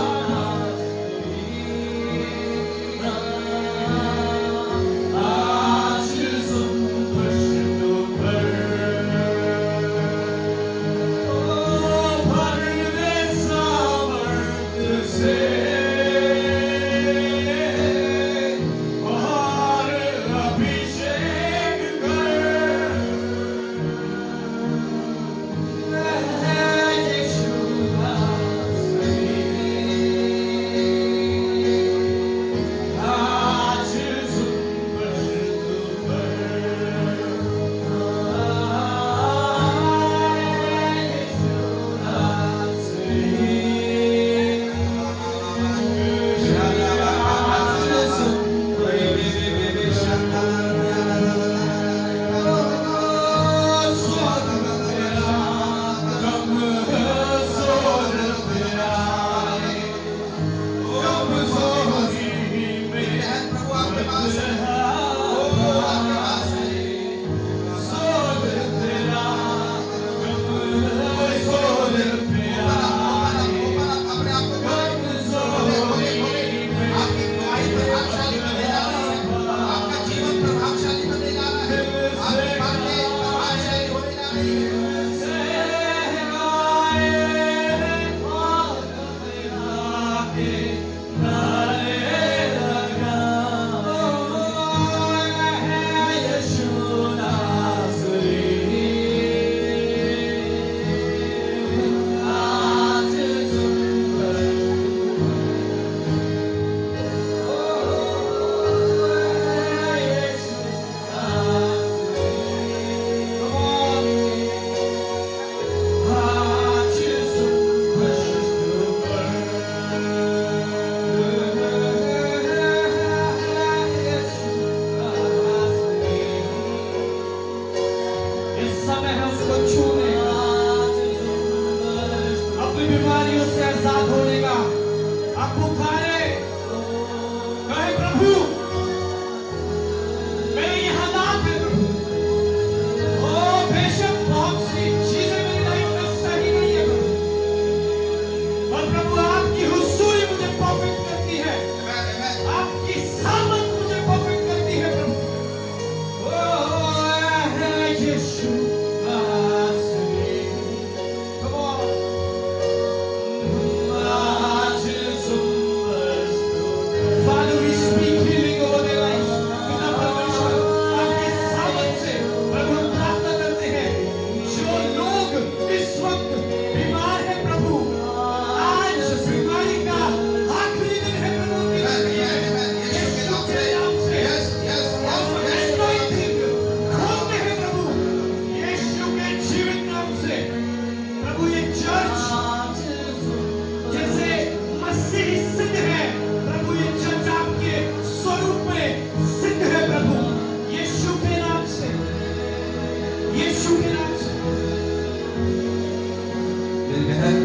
Speaker 1: यीशु के नाम से।
Speaker 2: मेरी बहन,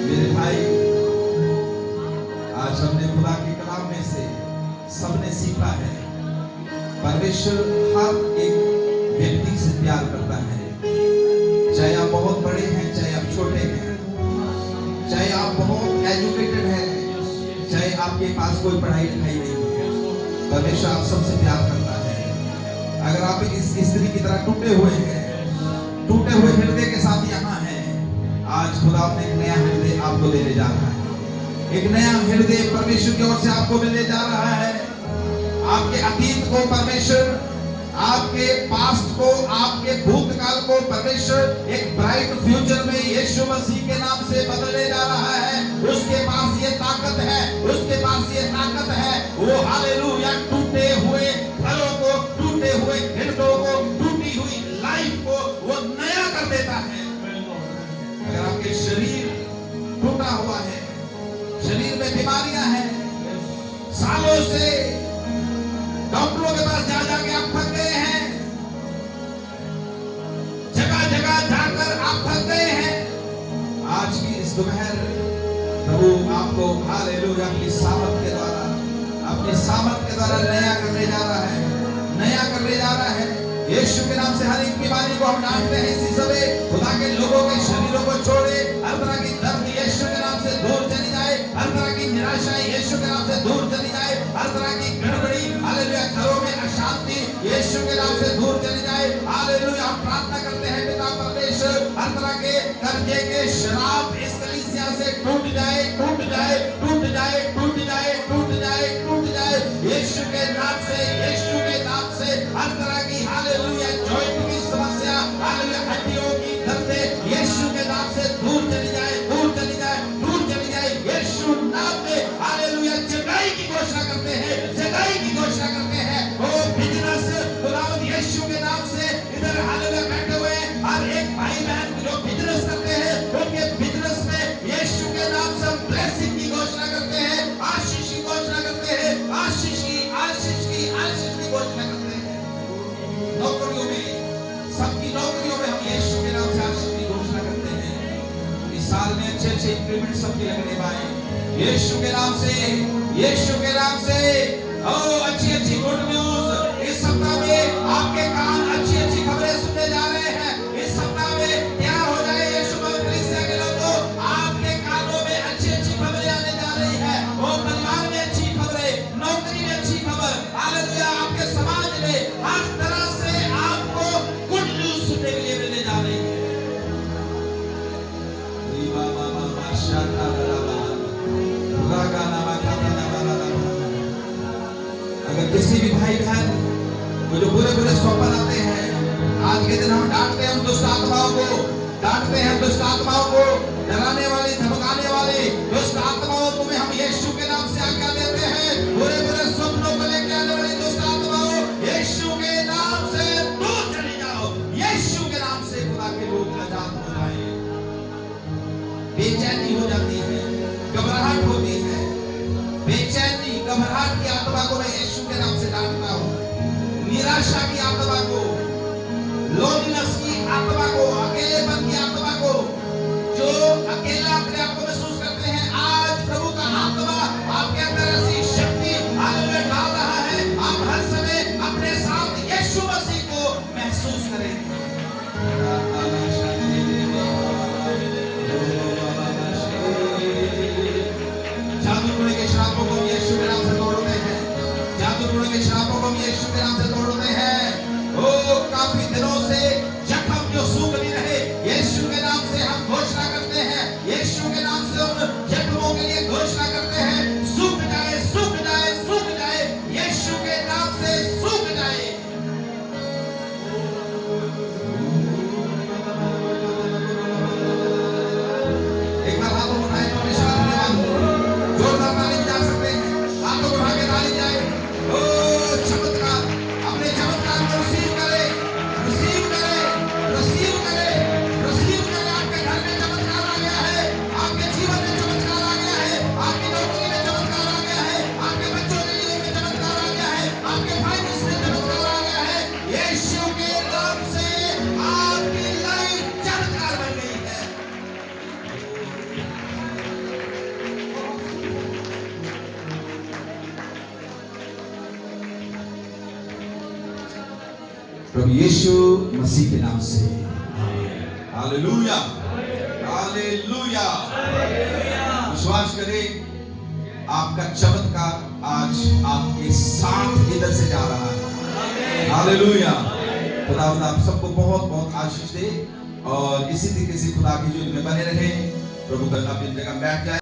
Speaker 2: मेरे भाई, आज हमने खुदा के कलाम में से सबने सीखा है, परमेश्वर हर एक व्यक्ति से प्यार करता है, चाहे आप बहुत बड़े हैं, चाहे आप छोटे हैं, चाहे आप बहुत एजुकेटेड हैं, चाहे आपके पास कोई पढ़ाई लिखाई नहीं है, परमेश्वर आप सबसे प्यार करता है। अगर आप इस स्त्री की तरह टूटे हुए हैं, टूटे हुए हृदय के साथ यहाँ हैं, आज खुदा ने एक नया हृदय आपको देने जा रहा है। एक नया हृदय परमेश्वर की ओर से आपको मिलने जा रहा है। आपके अतीत को परमेश्वर, आपके पास्ट को, आपके भूतकाल को परमेश्वर एक ब्राइट फ्यूचर में यीशु मसीह के नाम से बदलने जा रहा है। उसके पास ये ताकत है, उसके पास ये ताकत है। वो हालेलुया टूटे हुए घरों को, टूटे हुए हृदयों को, टूटी हुई लाइफ को वो नया कर देता है। अगर आपके शरीर टूटा हुआ है, शरीर में बीमारियां हैं, सालों से डॉक्टरों के पास जा जाके आप थक गए हैं, जगह जगह जाकर आप थक गए हैं, आज की इस दोपहर प्रभु आपको हालेलुया अपनी सामर्थ के द्वारा, अपनी सामर्थ के द्वारा नया करने जा रहा है, नया करने जा रहा है। यीशु के नाम से हर एक बीमारी को हम डांटते हैं इसी समय। खुदा के लोगों के शरीरों को छोड़े, हर तरह की दर्द यीशु के नाम से दूर चली जाए, हर तरह की निराशा यीशु के नाम से दूर चली जाए, हर तरह की गड़बड़ी हालेलुया घरों में अशांति यीशु के नाम से दूर चली जाए। हालेलुया हम प्रार्थना करते हैं पिता परमेश्वर, हर तरह के कर्जे के शराब इस कलीसिया से टूट जाए, टूट जाए, टूट जाए, टूट जाए, टूट जाए, टूट जाए यीशु के नाम से, यीशु के नाम से। हर तरह की हालेलुया जॉइंट की समस्या, हालेलुया हड्डियों की दर्द यीशु के नाम से दूर चली जाए, दूर चली जाए, दूर चली जाए यीशु नाम में। हालेलुया जगाई की घोषणा करते हैं, जगाई की घोषणा करते हैं। ओ बिजनेस खुदावंद यीशु के नाम से इधर हालेलुया बैठे हुए हर एक भाई बहन जो बिजनेस करते हैं, उनके बिजनेस में यीशु के नाम से ब्लेसिंग की घोषणा करते हैं, आशीष की घोषणा करते हैं, आशीष की, आशीष की, आशीष की घोषणा करते हैं। नौकरियों में, सबकी नौकरियों में हम यीशु के नाम से आशीष की घोषणा करते हैं। इस साल में अच्छे अच्छे इंक्रीमेंट सबके लगने पाए यीशु के नाम से, यीशु के नाम से। ओ अच्छी अच्छी गुड न्यूज इस सप्ताह में आपके कान अच्छी अच्छी खबरें सुनने जा रहे हैं। इस सप्ताह में क्या हो जाए यीशु कलीसिया के लोगों, आपके कानों में अच्छी अच्छी खबरें आने जा रही है। ओ परिवार में अच्छी खबरें, नौकरी में अच्छी खबर, हालेलुया आपके समाज में हर तरह से आपको गुड न्यूज सुनने के लिए मिलने जा रही है। अगर किसी भी भाई बहन को जो बुरे बुरे स्वप्न आते हैं, आज के दिन हम डांटते हैं दुष्ट आत्माओं को, डांटते हैं दुष्ट आत्माओं को, डराने वाली, धमकाने वाली दुष्ट आत्माओं को भी हम यीशु के नाम से आज्ञा देते हैं। बुरे बुरे स्वप्नों को लेकर आने वाली दुष्ट आत्माओं यीशु के नाम से दूर चली जाओ। यीशु के नाम से खुदा के लोग आजाद हो जाए। बेचैनी हो जाती है, घबराहट होती है, बेचैनी घबराहट की आत्मा को मैं यीशु के नाम से डांटता हूँ। निराशा की आत्मा को, लोनलीनेस की आत्मा को, अकेलेपन की आत्मा को, जो अकेला अपने आप को महसूस करते हैं, आज प्रभु का आत्मा आपके अंदर ऐसी शक्ति प्रभु यीशु मसीह के नाम से। Hallelujah, hallelujah. विश्वास करें आपका चमत्कार आज आपके साथ इधर से जा रहा है। हालेलुया। खुदावंद आप सबको बहुत बहुत आशीष दे और इसी तरीके से खुदा की जोत में बने रहे। प्रभु अपनी जगह बैठ जाए।